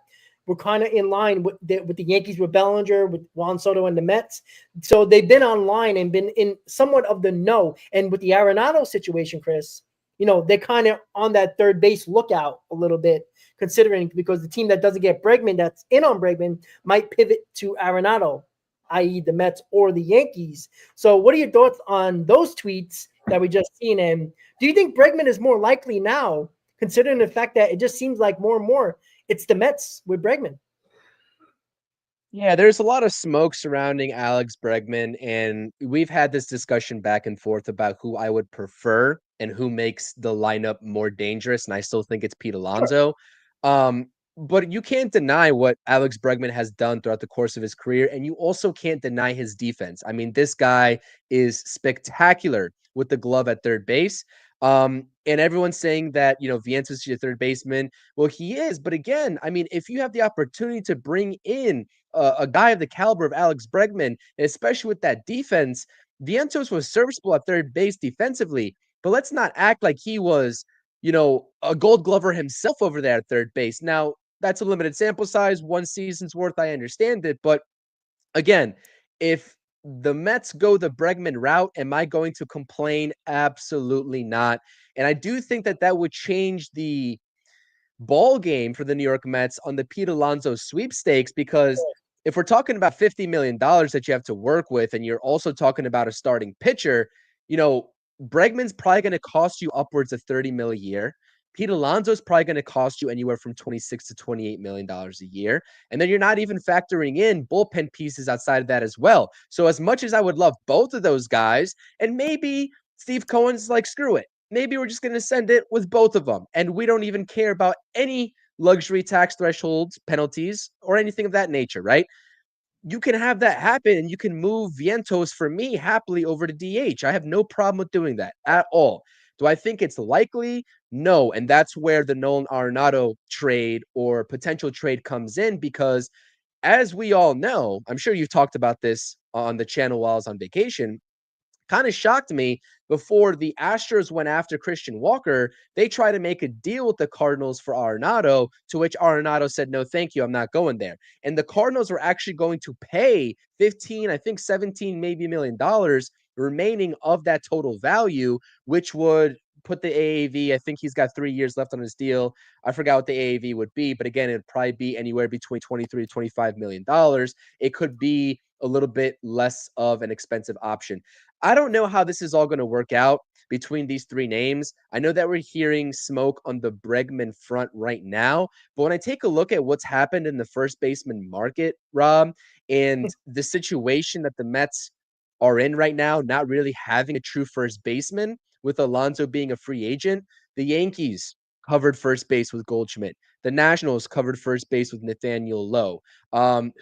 were kind of in line with the Yankees, with Bellinger, with Juan Soto and the Mets. So they've been online and been in somewhat of the know. And with the Arenado situation, Chris, they're kind of on that third base lookout a little bit, considering because the team that doesn't get Bregman, that's in on Bregman, might pivot to Arenado, i.e. the Mets or the Yankees. So what are your thoughts on those tweets that we just seen? And do you think Bregman is more likely now, considering the fact that it just seems like more and more it's the Mets with Bregman? Yeah, there's a lot of smoke surrounding Alex Bregman, and we've had this discussion back and forth about who I would prefer and who makes the lineup more dangerous. And I still think it's Pete Alonso. But you can't deny what Alex Bregman has done throughout the course of his career. And you also can't deny his defense. I mean, this guy is spectacular with the glove at third base. And everyone's saying that, Vientos is your third baseman. Well, he is. But again, I mean, if you have the opportunity to bring in a guy of the caliber of Alex Bregman, especially with that defense, Vientos was serviceable at third base defensively. But let's not act like he was, a gold glover himself over there at third base. Now, that's a limited sample size, one season's worth. I understand it. But again, if the Mets go the Bregman route, am I going to complain? Absolutely not. And I do think that would change the ball game for the New York Mets on the Pete Alonso sweepstakes, because if we're talking about $50 million that you have to work with, and you're also talking about a starting pitcher, Bregman's probably going to cost you upwards of $30 million a year. Pete Alonso is probably going to cost you anywhere from $26 to $28 million a year. And then you're not even factoring in bullpen pieces outside of that as well. So as much as I would love both of those guys, and maybe Steve Cohen's like, screw it, maybe we're just going to send it with both of them, and we don't even care about any luxury tax thresholds, penalties, or anything of that nature, right? You can have that happen, and you can move Vientos for me happily over to DH. I have no problem with doing that at all. Do I think it's likely? No. And that's where the Nolan Arenado trade or potential trade comes in, because as we all know, I'm sure you've talked about this on the channel while I was on vacation, kind of shocked me. Before the Astros went after Christian Walker, they tried to make a deal with the Cardinals for Arenado, to which Arenado said, no, thank you, I'm not going there. And the Cardinals were actually going to pay 15, I think 17, maybe $1 million remaining of that total value, which would put the AAV, I think he's got 3 years left on his deal. I forgot what the AAV would be, but again, it'd probably be anywhere between $23 to $25 million. It could be a little bit less of an expensive option. I don't know how this is all going to work out between these three names. I know that we're hearing smoke on the Bregman front right now, but when I take a look at what's happened in the first baseman market, Rob, and the situation that the Mets are in right now, not really having a true first baseman, with Alonso being a free agent, the Yankees covered first base with Goldschmidt. The Nationals covered first base with Nathaniel Lowe.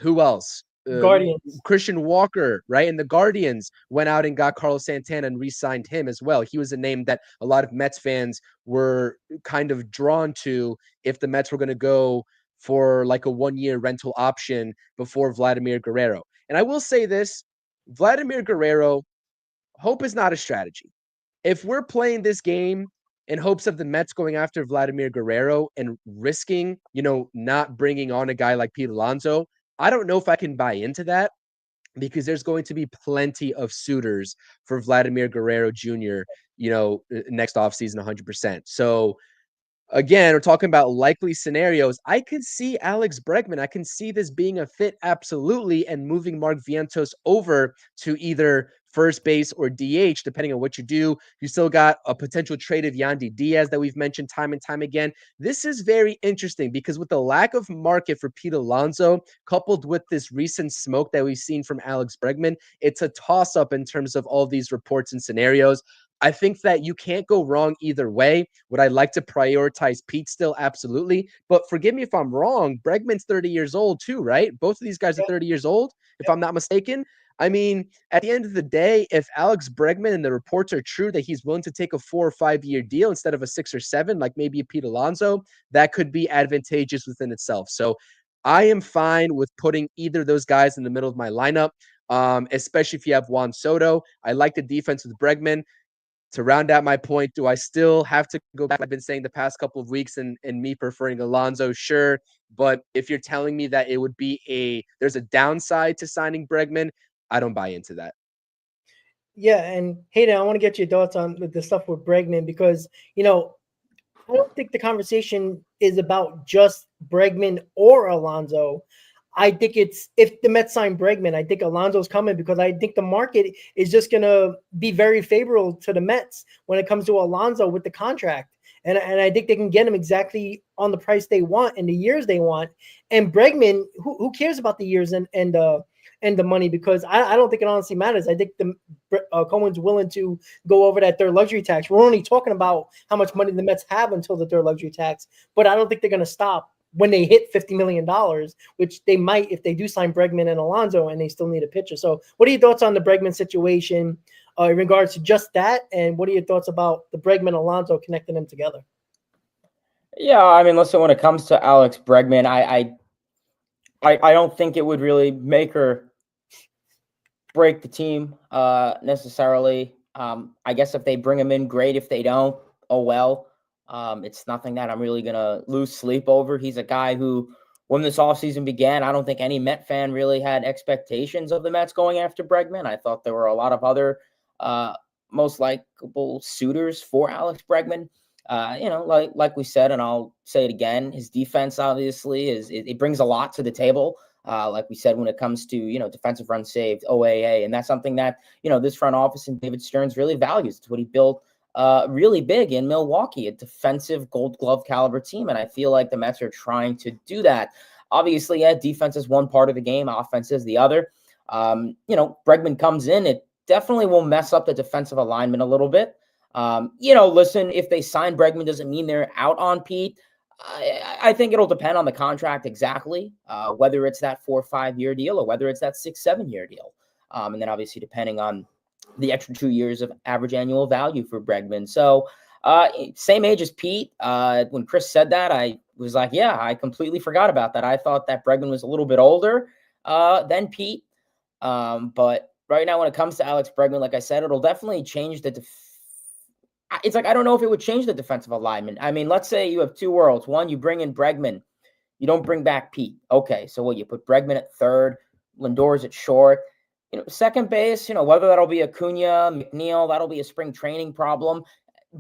Who else? Guardians. Christian Walker, right? And the Guardians went out and got Carlos Santana and re-signed him as well. He was a name that a lot of Mets fans were kind of drawn to if the Mets were going to go for like a 1-year rental option before Vladimir Guerrero. And I will say this, Vladimir Guerrero, hope is not a strategy. If we're playing this game in hopes of the Mets going after Vladimir Guerrero and risking, not bringing on a guy like Pete Alonso, I don't know if I can buy into that, because there's going to be plenty of suitors for Vladimir Guerrero Jr., next offseason 100%. So again, we're talking about likely scenarios. I could see Alex Bregman. I can see this being a fit, absolutely, and moving Mark Vientos over to either first base or DH, depending on what you do. You still got a potential trade of Yandy Diaz that we've mentioned time and time again. This is very interesting, because with the lack of market for Pete Alonso, coupled with this recent smoke that we've seen from Alex Bregman, it's a toss-up in terms of all these reports and scenarios. I think that you can't go wrong either way. Would I like to prioritize Pete still? Absolutely. But forgive me if I'm wrong. Bregman's 30 years old too, right? Both of these guys are 30 years old, if I'm not mistaken. I mean, at the end of the day, if Alex Bregman and the reports are true that he's willing to take a 4 or 5 year deal instead of a 6 or 7, like maybe a Pete Alonso, that could be advantageous within itself. So I am fine with putting either of those guys in the middle of my lineup, especially if you have Juan Soto. I like the defense with Bregman. To round out my point, do I still have to go back? I've been saying the past couple of weeks and me preferring Alonso, sure. But if you're telling me that it would be there's a downside to signing Bregman, I don't buy into that. Yeah, and Hayden, I want to get your thoughts on the stuff with Bregman, because, I don't think the conversation is about just Bregman or Alonso. I think it's, if the Mets sign Bregman, I think Alonso's coming, because I think the market is just going to be very favorable to the Mets when it comes to Alonso with the contract. And I think they can get him exactly on the price they want and the years they want. And Bregman, who cares about the years and and the money, because I don't think it honestly matters. I think the Cohen's willing to go over that third luxury tax. We're only talking about how much money the Mets have until the third luxury tax, but I don't think they're going to stop when they hit $50 million, which they might if they do sign Bregman and Alonso and they still need a pitcher. So what are your thoughts on the Bregman situation in regards to just that? And what are your thoughts about the Bregman Alonso connecting them together? Yeah, I mean, listen, when it comes to Alex Bregman, I don't think it would really make or break the team necessarily. I guess if they bring him in, great. If they don't, oh well. It's nothing that I'm really going to lose sleep over. He's a guy who, when this offseason began, I don't think any Met fan really had expectations of the Mets going after Bregman. I thought there were a lot of other most likable suitors for Alex Bregman. Like we said, and I'll say it again, his defense obviously it brings a lot to the table. Like we said, when it comes to, defensive runs saved, OAA, and that's something that, this front office and David Stearns really values. It's what he built really big in Milwaukee, a defensive Gold Glove caliber team. And I feel like the Mets are trying to do that. Obviously, defense is one part of the game, offense is the other. Bregman comes in, it definitely will mess up the defensive alignment a little bit. Listen, if they sign Bregman, doesn't mean they're out on Pete. I think it'll depend on the contract exactly, whether it's that 4 or 5 year deal or whether it's that 6-7 year deal. And then obviously depending on the extra 2 years of average annual value for Bregman. So same age as Pete. When Chris said that, I was like, yeah, I completely forgot about that. I thought that Bregman was a little bit older than Pete. But right now, when it comes to Alex Bregman, like I said, it'll definitely change it's like, I don't know if it would change the defensive alignment. I mean, let's say you have two worlds. One, you bring in Bregman. You don't bring back Pete. Okay, so what, you put Bregman at third, Lindor's at short. Second base, whether that'll be Acuna, McNeil, that'll be a spring training problem.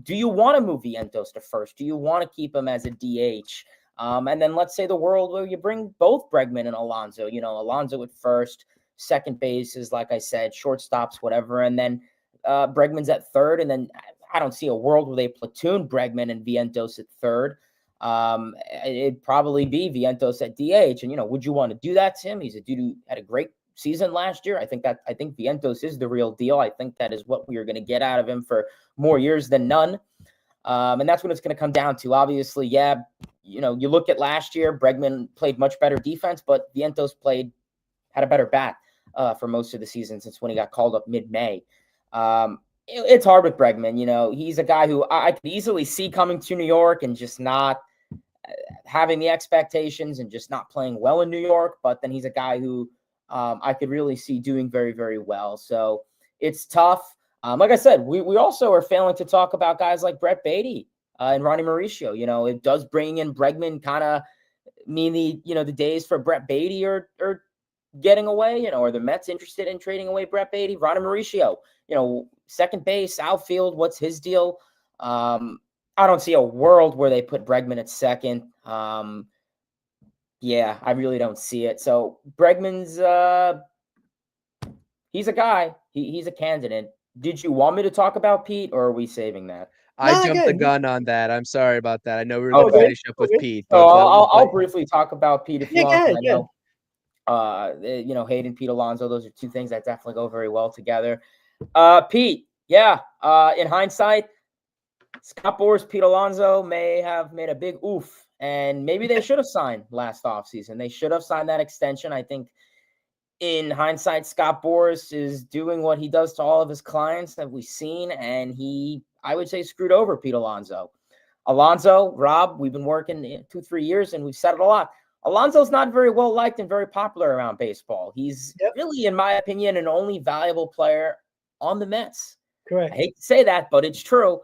Do you want to move Vientos to first? Do you want to keep him as a DH? And then let's say the world where you bring both Bregman and Alonso, Alonso at first, second base is, like I said, shortstops, whatever. And then Bregman's at third. And then I don't see a world where they platoon Bregman and Vientos at third. It'd probably be Vientos at DH. And, would you want to do that to him? He's a dude who had a great season last year. I think Vientos is the real deal. I think that is what we are going to get out of him for more years than none. And that's what it's going to come down to. Obviously, you look at last year, Bregman played much better defense, but Vientos had a better bat for most of the season since when he got called up mid-May. It's hard with Bregman. He's a guy who I could easily see coming to New York and just not having the expectations and just not playing well in New York. But then he's a guy who I could really see doing very, very well. So it's tough. Like I said, we also are failing to talk about guys like Brett Beatty and Ronnie Mauricio. It does bring in Bregman kind of mean the days for Brett Beatty are getting away, are the Mets interested in trading away Brett Beatty? Ronnie Mauricio, second base, outfield, what's his deal? I don't see a world where they put Bregman at second. Yeah, I really don't see it. So Bregman's, he's a guy. He's a candidate. Did you want me to talk about Pete, or are we saving that? I jumped the gun on that. I'm sorry about that. I know we were going to finish up with Pete. So I'll briefly talk about Pete if you want. I know, Hayden, Pete, Alonso, those are two things that definitely go very well together. Pete, in hindsight, Scott Boras, Pete Alonso may have made a big oof, and maybe they should have signed last offseason. They should have signed that extension. I think in hindsight, Scott Boras is doing what he does to all of his clients that we've seen, and I would say, screwed over Pete Alonso. Alonso, Rob, we've been working 2-3 years, and we've said it a lot. Alonso's not very well liked and very popular around baseball. He's really, in my opinion, an only valuable player on the Mets. Correct. I hate to say that, but it's true.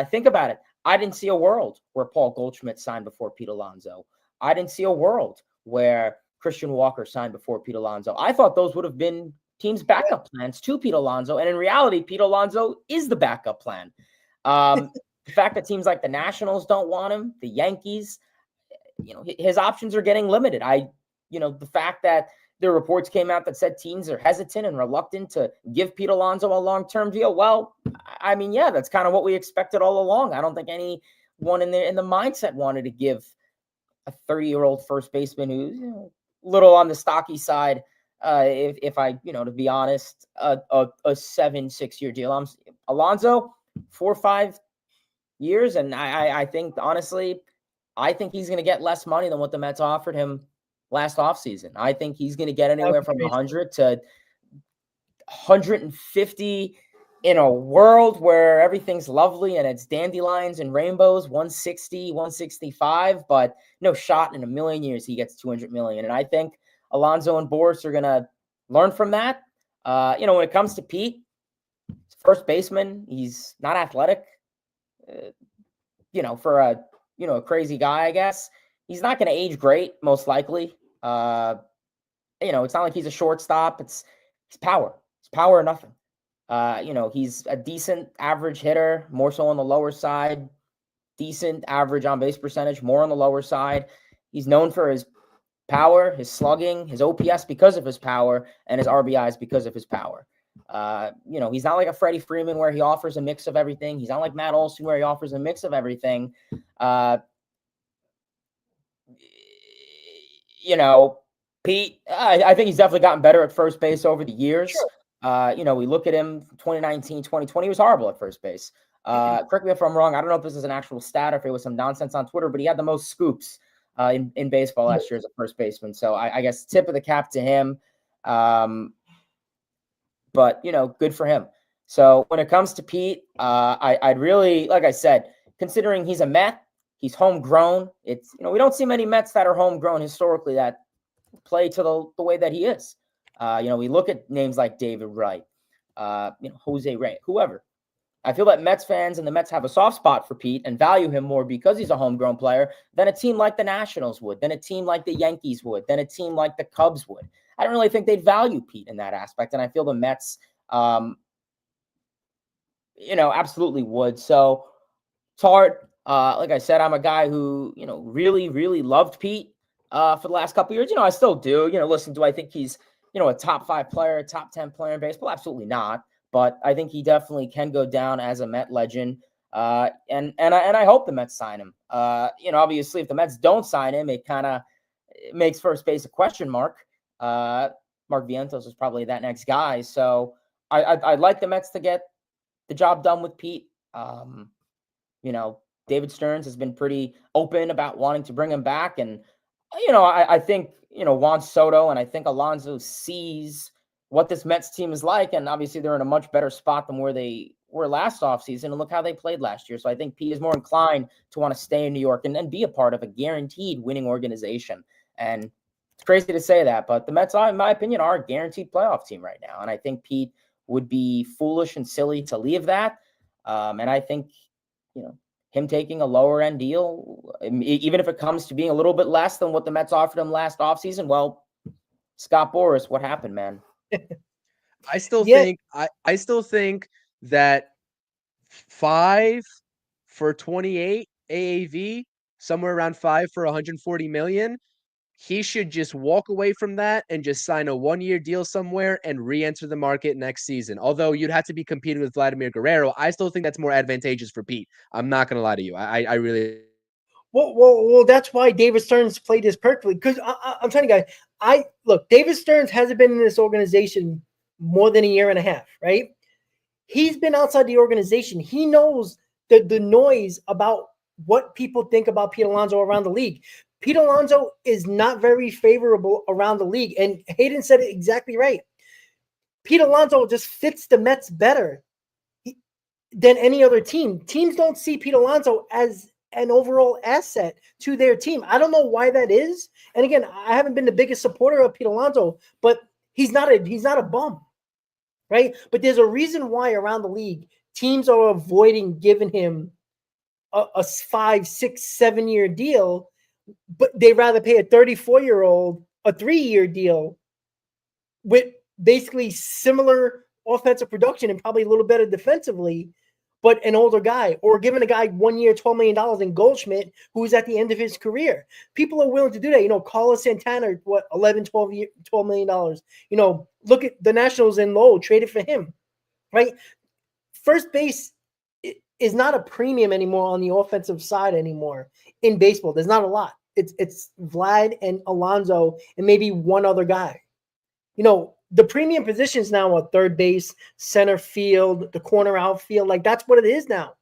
Think about it. I didn't see a world where Paul Goldschmidt signed before Pete Alonso. I didn't see a world where Christian Walker signed before Pete Alonso. I thought those would have been teams' backup plans to Pete Alonso. And in reality, Pete Alonso is the backup plan. The fact that teams like the Nationals don't want him, the Yankees, his options are getting limited. The fact that the reports came out that said teams are hesitant and reluctant to give Pete Alonso a long-term deal. Well, I mean, that's kind of what we expected all along. I don't think anyone in the mindset wanted to give a 30-year-old first baseman who's little on the stocky side if I, to be honest, a 7-6 year deal. Alonso, 4 or 5 years. And I think, honestly, I think he's going to get less money than what the Mets offered him last offseason. I think he's going to get anywhere from 100 to 150 in a world where everything's lovely and it's dandelions and rainbows, 160, 165, but no shot in a million years he gets 200 million. And I think Alonso and Boris are going to learn from that. When it comes to Pete, first baseman, he's not athletic. For a crazy guy, I guess. He's not going to age great, most likely. It's not like he's a shortstop. It's power. It's power or nothing. He's a decent average hitter, more so on the lower side. Decent average on base percentage, more on the lower side. He's known for his power, his slugging, his OPS because of his power, and his RBIs because of his power. He's not like a Freddie Freeman where he offers a mix of everything. He's not like Matt Olson where he offers a mix of everything. Pete, I think he's definitely gotten better at first base over the years. Sure. We look at him 2019, 2020, he was horrible at first base. Correct me if I'm wrong. I don't know if this is an actual stat or if it was some nonsense on Twitter, but he had the most scoops in baseball last year as a first baseman. So I guess tip of the cap to him. But, good for him. So when it comes to Pete, I'd really, like I said, considering he's a Met, he's homegrown. It's, we don't see many Mets that are homegrown historically that play to the way that he is. We look at names like David Wright, Jose Ray, whoever. I feel that Mets fans and the Mets have a soft spot for Pete and value him more because he's a homegrown player than a team like the Nationals would, than a team like the Yankees would, than a team like the Cubs would. I don't really think they'd value Pete in that aspect. And I feel the Mets, absolutely would. So it's hard. Like I said, I'm a guy who, really, really loved Pete for the last couple of years. I still do. Listen, do I think he's, a top 5 player, a top 10 player in baseball? Absolutely not. But I think he definitely can go down as a Met legend. And I hope the Mets sign him. Obviously, if the Mets don't sign him, it kind of makes first base a question mark. Mark Vientos is probably that next guy. So I'd like the Mets to get the job done with Pete. David Stearns has been pretty open about wanting to bring him back. And, I think, Juan Soto and I think Alonso sees what this Mets team is like. And obviously they're in a much better spot than where they were last offseason. And look how they played last year. So I think Pete is more inclined to want to stay in New York and be a part of a guaranteed winning organization. And it's crazy to say that, but the Mets, in my opinion, are a guaranteed playoff team right now. And I think Pete would be foolish and silly to leave that. And I think, him taking a lower end deal, even if it comes to being a little bit less than what the Mets offered him last offseason, well, Scott Boras, what happened, man? I still think that 5 for 28 AAV, somewhere around 5 for 140 million. He should just walk away from that and just sign a 1-year deal somewhere and re-enter the market next season. Although you'd have to be competing with Vladimir Guerrero, I still think that's more advantageous for Pete. I'm not going to lie to you. I really. Well, that's why David Stearns played this perfectly. Because I'm telling you guys, look, David Stearns hasn't been in this organization more than a year and a half, right? He's been outside the organization. He knows the noise about what people think about Pete Alonso around the league. Pete Alonso is not very favorable around the league. And Hayden said it exactly right. Pete Alonso just fits the Mets better than any other team. Teams don't see Pete Alonso as an overall asset to their team. I don't know why that is. And again, I haven't been the biggest supporter of Pete Alonso, but he's not a bum, right? But there's a reason why around the league teams are avoiding giving him a 5, 6, 7-year deal, but they rather pay a 34-year-old a 3-year deal with basically similar offensive production and probably a little better defensively, but an older guy, or giving a guy 1 year, $12 million in Goldschmidt, who's at the end of his career. People are willing to do that. Carlos Santana, $12 million. Look at the Nationals in Lowell, traded for him, right? First base is not a premium anymore on the offensive side anymore in baseball. There's not a lot. It's Vlad and Alonso and maybe one other guy, the premium positions now are third base, center field, the corner outfield. Like that's what it is now.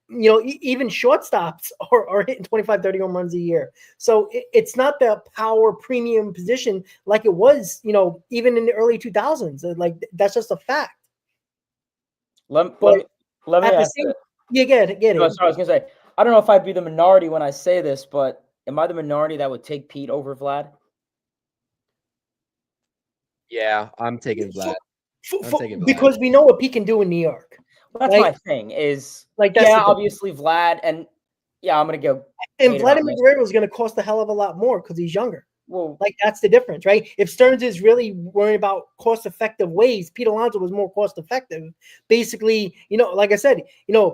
Even shortstops are hitting 25, 30 home runs a year. So it's not the power premium position like it was, even in the early 2000s. Like that's just a fact. Let me ask Same, yeah, get it. No, sorry, I was gonna say, I don't know if I'd be the minority when I say this, but am I the minority that would take Pete over Vlad? Yeah, I'm taking Vlad. Because we know what Pete can do in New York. Well, that's my thing. Is like that's obviously Vlad, and I'm gonna go. And Vladimir Guerrero is going to cost a hell of a lot more because he's younger. Well, like that's the difference, right? If Stearns is really worried about cost-effective ways, Pete Alonso was more cost-effective. Basically, like I said,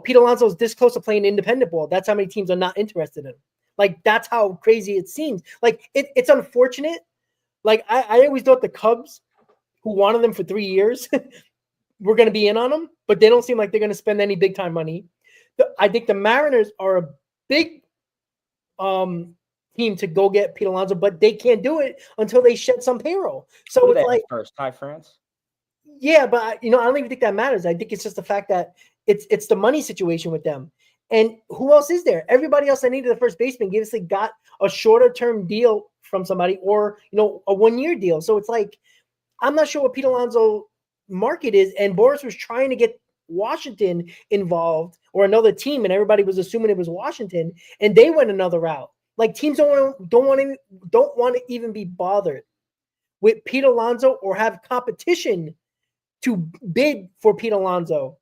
Pete Alonso is this close to playing independent ball. That's how many teams are not interested in him. Like that's how crazy it seems. Like it's unfortunate. Like I always thought the Cubs, who wanted them for 3 years, were going to be in on them, but they don't seem like they're going to spend any big-time money. I think the Mariners are a big team to go get Pete Alonso, but they can't do it until they shed some payroll. So it's like first Ty France. Yeah, but I don't even think that matters. I think it's just the fact that it's the money situation with them. And who else is there? Everybody else that needed a first baseman obviously got a shorter term deal from somebody, or a 1 year deal. So it's like I'm not sure what Pete Alonso market is. And Boris was trying to get Washington involved or another team, and everybody was assuming it was Washington, and they went another route. Like teams don't want to even be bothered with Pete Alonso or have competition to bid for Pete Alonso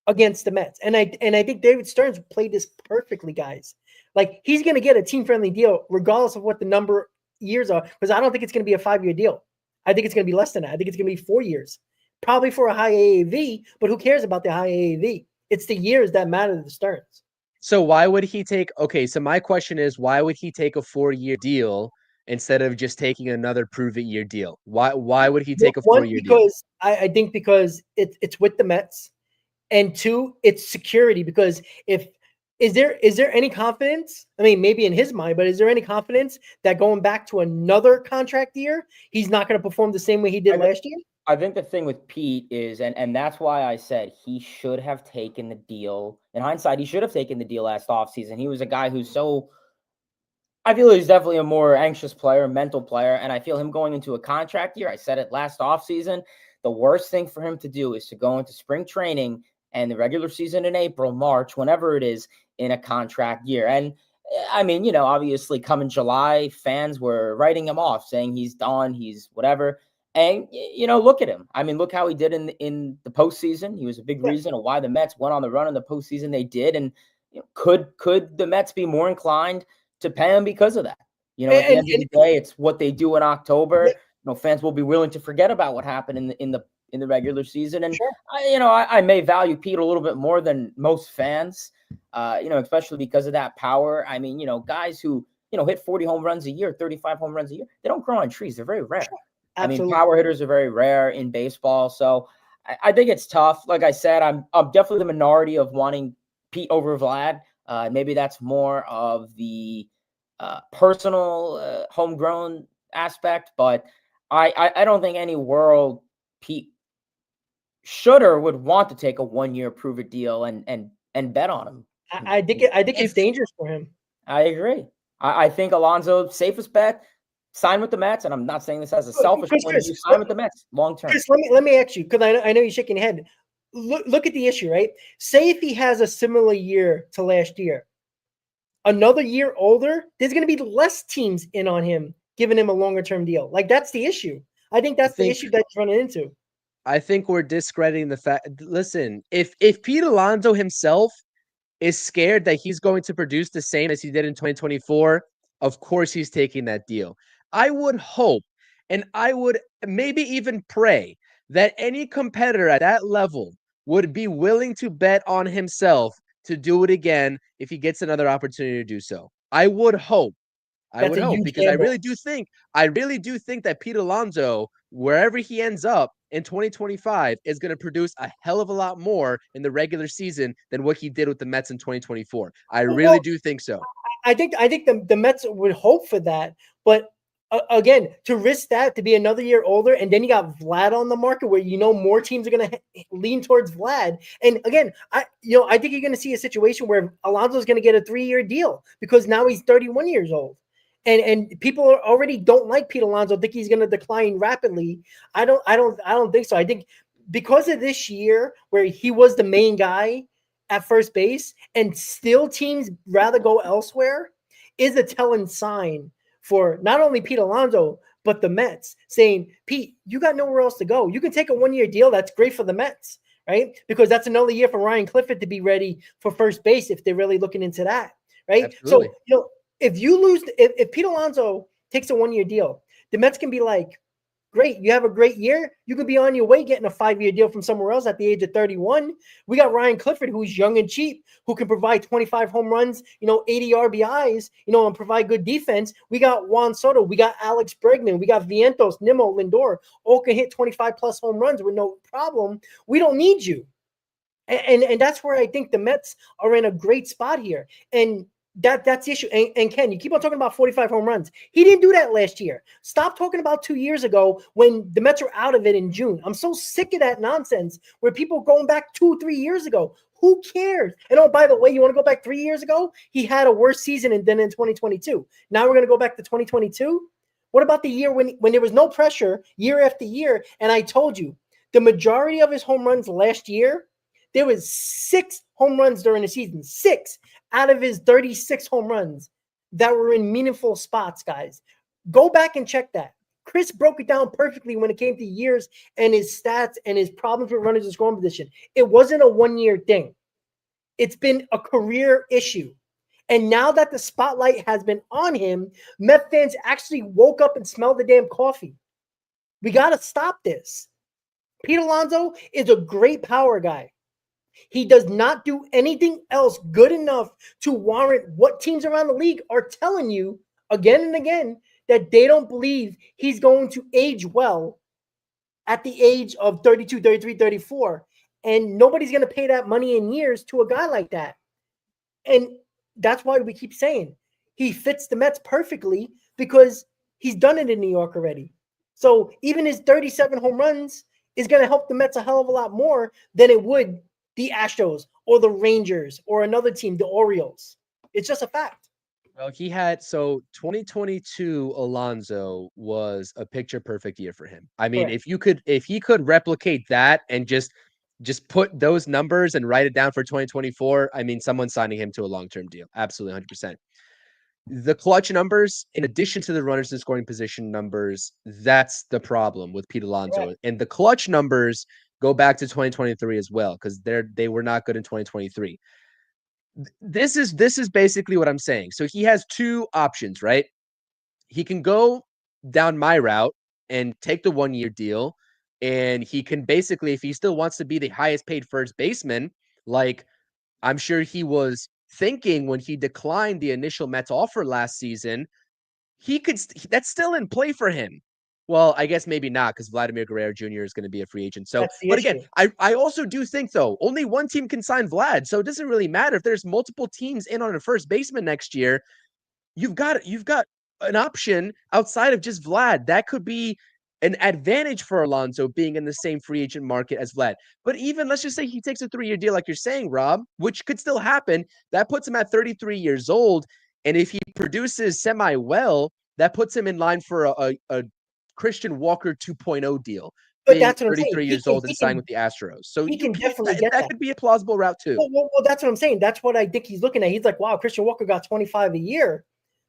against the Mets. And I think David Stearns played this perfectly, guys. Like he's going to get a team-friendly deal regardless of what the number years are, because I don't think it's going to be a 5-year deal. I think it's going to be less than that. I think it's going to be 4 years. Probably for a high AAV, but who cares about the high AAV? It's the years that matter to the Stearns. So why would he take – okay, so my question is, why would he take a 4-year deal instead of just taking another prove-it-year deal? Why would he take a 4-year deal? Because I think because it's with the Mets, and two, it's security. Because is there any confidence? I mean, maybe in his mind, but is there any confidence that going back to another contract year, he's not going to perform the same way he did last year? I think the thing with Pete is, and that's why I said he should have taken the deal. In hindsight, he should have taken the deal last offseason. He was a guy who's I feel he's definitely a more anxious player, mental player, and I feel him going into a contract year. I said it last offseason. The worst thing for him to do is to go into spring training and the regular season in April, March, whenever it is, in a contract year. And I mean, obviously come in July, fans were writing him off, saying he's done, he's whatever. And, look at him. I mean, look how he did in the postseason. He was a big reason of why the Mets went on the run in the postseason they did. And could the Mets be more inclined to pay him because of that? At the end of the day, it's what they do in October. Fans will be willing to forget about what happened in the regular season. And, I may value Pete a little bit more than most fans, especially because of that power. I mean, guys who, hit 40 home runs a year, 35 home runs a year, they don't grow on trees. They're very rare. Sure. Absolutely. I mean, power hitters are very rare in baseball. So I think it's tough. Like I said, I'm definitely the minority of wanting Pete over Vlad. Maybe that's more of the personal homegrown aspect, but I don't think any world Pete should or would want to take a 1-year prove it deal and bet on him. I think it's dangerous for him. I agree. I think Alonso's safest bet. Sign with the Mets, and I'm not saying this as a selfish point of view. Sign with the Mets long term. Chris, let me ask you, because I know you're shaking your head. Look at the issue, right? Say if he has a similar year to last year, another year older, there's going to be less teams in on him, giving him a longer term deal. Like that's the issue. I think that's the issue that he's running into. I think we're discrediting the fact. Listen, if Pete Alonso himself is scared that he's going to produce the same as he did in 2024, of course he's taking that deal. I would hope, and I would maybe even pray, that any competitor at that level would be willing to bet on himself to do it again if he gets another opportunity to do so. I would hope. Because I really do think that Pete Alonso, wherever he ends up in 2025, is going to produce a hell of a lot more in the regular season than what he did with the Mets in 2024. I really do think so. I think the Mets would hope for that, but Again, to risk that to be another year older, and then you got Vlad on the market where more teams are going to lean towards Vlad. And again, I think you're going to see a situation where Alonso is going to get a 3-year deal because now he's 31 years old. And people already don't like Pete Alonso, think he's going to decline rapidly. I don't think so. I think because of this year where he was the main guy at first base and still teams rather go elsewhere is a telling sign for not only Pete Alonso, but the Mets saying, Pete, you got nowhere else to go. You can take a 1-year deal. That's great for the Mets, right? Because that's another year for Ryan Clifford to be ready for first base if they're really looking into that, right? Absolutely. So, if you lose, if Pete Alonso takes a 1-year deal, the Mets can be like, great, you have a great year. You could be on your way getting a 5-year deal from somewhere else at the age of 31. We got Ryan Clifford, who's young and cheap, who can provide 25 home runs, 80 RBIs, and provide good defense. We got Juan Soto. We got Alex Bregman. We got Vientos, Nimmo, Lindor. All can hit 25-plus home runs with no problem. We don't need you. And that's where I think the Mets are in a great spot here. And that's the issue. And Ken, you keep on talking about 45 home runs. He didn't do that last year. Stop talking about 2 years ago when the Mets were out of it in June. I'm so sick of that nonsense where people going back 2-3 years ago. Who cares? And oh, by the way, you want to go back 3 years ago? He had a worse season than in 2022. Now we're going to go back to 2022. What about the year when there was no pressure year after year? And I told you, the majority of his home runs last year, there was 6 home runs during the season. 6 out of his 36 home runs that were in meaningful spots, guys. Go back and check that. Chris broke it down perfectly when it came to years and his stats and his problems with runners in scoring position. It wasn't a 1-year thing. It's been a career issue. And now that the spotlight has been on him, Met fans actually woke up and smelled the damn coffee. We got to stop this. Pete Alonso is a great power guy. He does not do anything else good enough to warrant what teams around the league are telling you again and again that they don't believe he's going to age well at the age of 32, 33, 34. And nobody's going to pay that money in years to a guy like that. And that's why we keep saying he fits the Mets perfectly because he's done it in New York already. So even his 37 home runs is going to help the Mets a hell of a lot more than it would the Astros or the Rangers or another team, the Orioles. It's just a fact. Well, 2022 Alonso was a picture perfect year for him. I mean, Correct. if he could replicate that and just put those numbers and write it down for 2024, I mean, someone's signing him to a long-term deal. Absolutely 100%. The clutch numbers, in addition to the runners in scoring position numbers, that's the problem with Pete Alonso. Correct. And the clutch numbers go back to 2023 as well, because they were not good in 2023. This is basically what I'm saying. So he has 2 options, right? He can go down my route and take the 1-year deal, and he can basically, if he still wants to be the highest paid first baseman, like I'm sure he was thinking when he declined the initial Mets offer last season, that's still in play for him. Well, I guess maybe not because Vladimir Guerrero Jr. is going to be a free agent. So, but again, I also do think though, only one team can sign Vlad. So it doesn't really matter if there's multiple teams in on a first baseman next year. You've got an option outside of just Vlad. That could be an advantage for Alonso being in the same free agent market as Vlad. But even let's just say he takes a 3-year deal, like you're saying, Rob, which could still happen. That puts him at 33 years old. And if he produces semi-well, that puts him in line for a Christian Walker 2.0 deal. But that's what I'm 33 saying. years old and signed with the Astros. So he can definitely get that could be a plausible route too. Well, that's what I'm saying. That's what I think he's looking at. He's like, wow, Christian Walker got 25 a year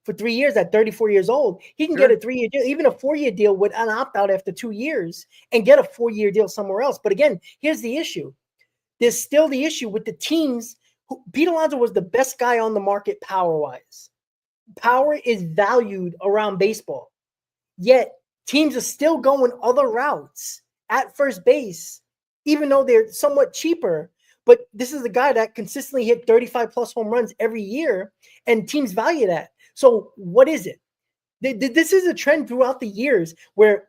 for 3 years at 34 years old. He can get a 3-year deal, even a 4-year deal with an opt-out after 2 years and get a 4-year deal somewhere else. But again, here's the issue. There's still the issue with the teams. Pete Alonso was the best guy on the market power-wise. Power is valued around baseball. Yet teams are still going other routes at first base, even though they're somewhat cheaper. But this is a guy that consistently hit 35-plus home runs every year, and teams value that. So what is it? This is a trend throughout the years where,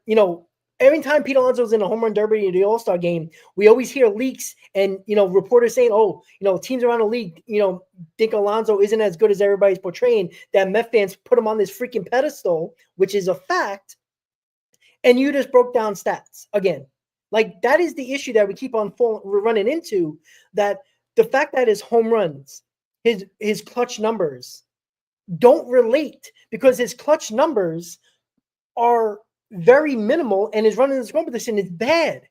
every time Pete Alonso's in a home run derby or the All-Star game, we always hear leaks and, reporters saying, oh, teams around the league, think Alonso isn't as good as everybody's portraying, that Met fans put him on this freaking pedestal, which is a fact. And you just broke down stats again. Like, that is the issue that we keep on running into, that the fact that his home runs, his clutch numbers don't relate, because his clutch numbers are very minimal and his running in scoring position is bad.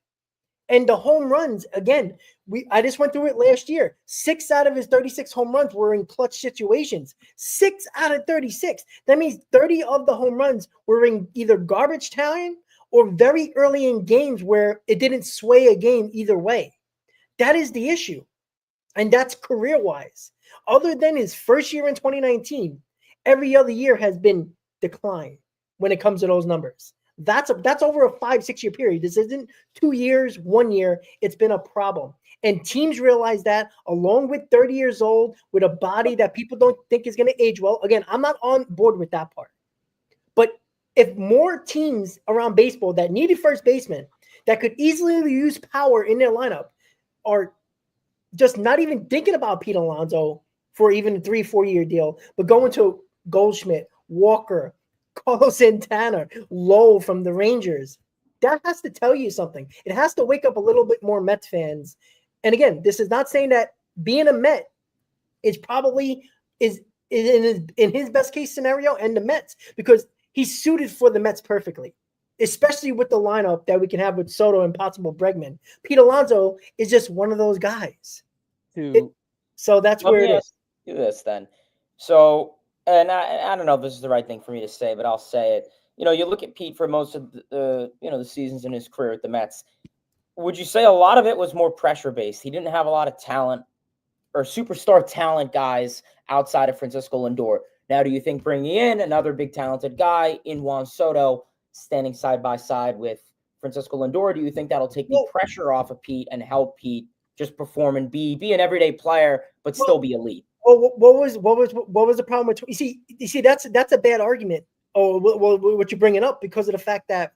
And the home runs, again, I just went through it last year. 6 out of his 36 home runs were in clutch situations. 6 out of 36. That means 30 of the home runs were in either garbage time or very early in games where it didn't sway a game either way. That is the issue. And that's career-wise. Other than his first year in 2019, every other year has been decline when it comes to those numbers. That's over a 5-6 year period. This isn't 2 years, 1 year. It's been a problem. And teams realize that, along with 30 years old, with a body that people don't think is going to age well. Again, I'm not on board with that part. But if more teams around baseball that needed first baseman that could easily use power in their lineup are just not even thinking about Pete Alonso for even a 3-4 year deal, but going to Goldschmidt, Walker, Carlos Santana, Lowe from the Rangers, that has to tell you something. It has to wake up a little bit more Mets fans. And again, this is not saying that being a Met is probably in his best case scenario and the Mets, because he's suited for the Mets perfectly, especially with the lineup that we can have with Soto and possible Bregman. Pete Alonso is just one of those guys. So that's where it is. Do this then. So, and I don't know if this is the right thing for me to say, but I'll say it. You look at Pete for most of the seasons in his career at the Mets. Would you say a lot of it was more pressure based? He didn't have a lot of talent or superstar talent guys outside of Francisco Lindor. Now, do you think bringing in another big talented guy in Juan Soto, standing side by side with Francisco Lindor, do you think that'll take the pressure off of Pete and help Pete just perform and be an everyday player, but still be elite? Well, what was the problem with? You see, that's a bad argument. Oh, what you're bringing up, because of the fact that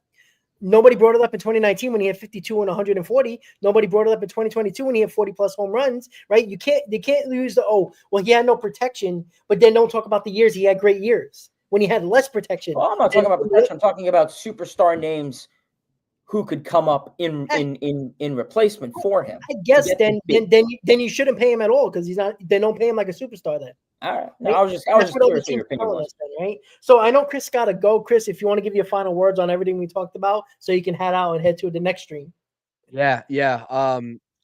nobody brought it up in 2019 when he had 52 and 140. Nobody brought it up in 2022 when he had 40 plus home runs. Right? They can't use he had no protection, but then don't talk about the years he had great years when he had less protection. Well, I'm not talking about protection. I'm talking about superstar names who could come up in replacement for him. I guess then you shouldn't pay him at all, because he's not. They don't pay him like a superstar then. All right. No, I was just curious what your opinion was. Then, right? So I know Chris got to go. Chris, if you want to give your final words on everything we talked about, so you can head out and head to the next stream. Yeah.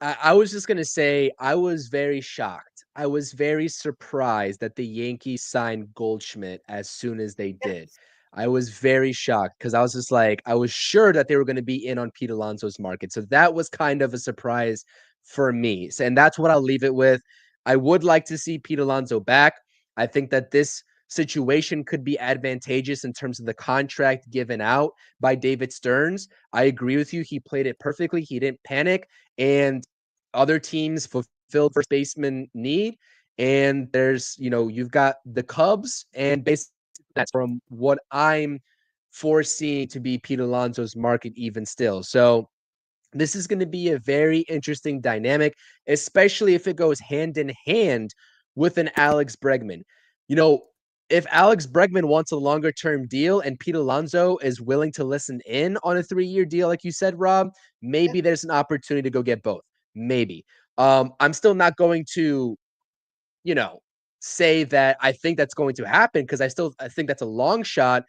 I was just gonna say I was very shocked. I was very surprised that the Yankees signed Goldschmidt as soon as they did. I was very shocked, because I was just like, I was sure that they were going to be in on Pete Alonso's market. So that was kind of a surprise for me. And that's what I'll leave it with. I would like to see Pete Alonso back. I think that this situation could be advantageous in terms of the contract given out by David Stearns. I agree with you. He played it perfectly. He didn't panic, and other teams fulfilled first baseman need. And there's, you've got the Cubs, and basically that's from what I'm foreseeing to be Pete Alonso's market even still. So this is going to be a very interesting dynamic, especially if it goes hand in hand with an Alex Bregman. If Alex Bregman wants a longer term deal and Pete Alonso is willing to listen in on a 3-year deal, like you said, Rob, maybe there's an opportunity to go get both. Maybe. I'm still not going to, say that I think that's going to happen, because I think that's a long shot,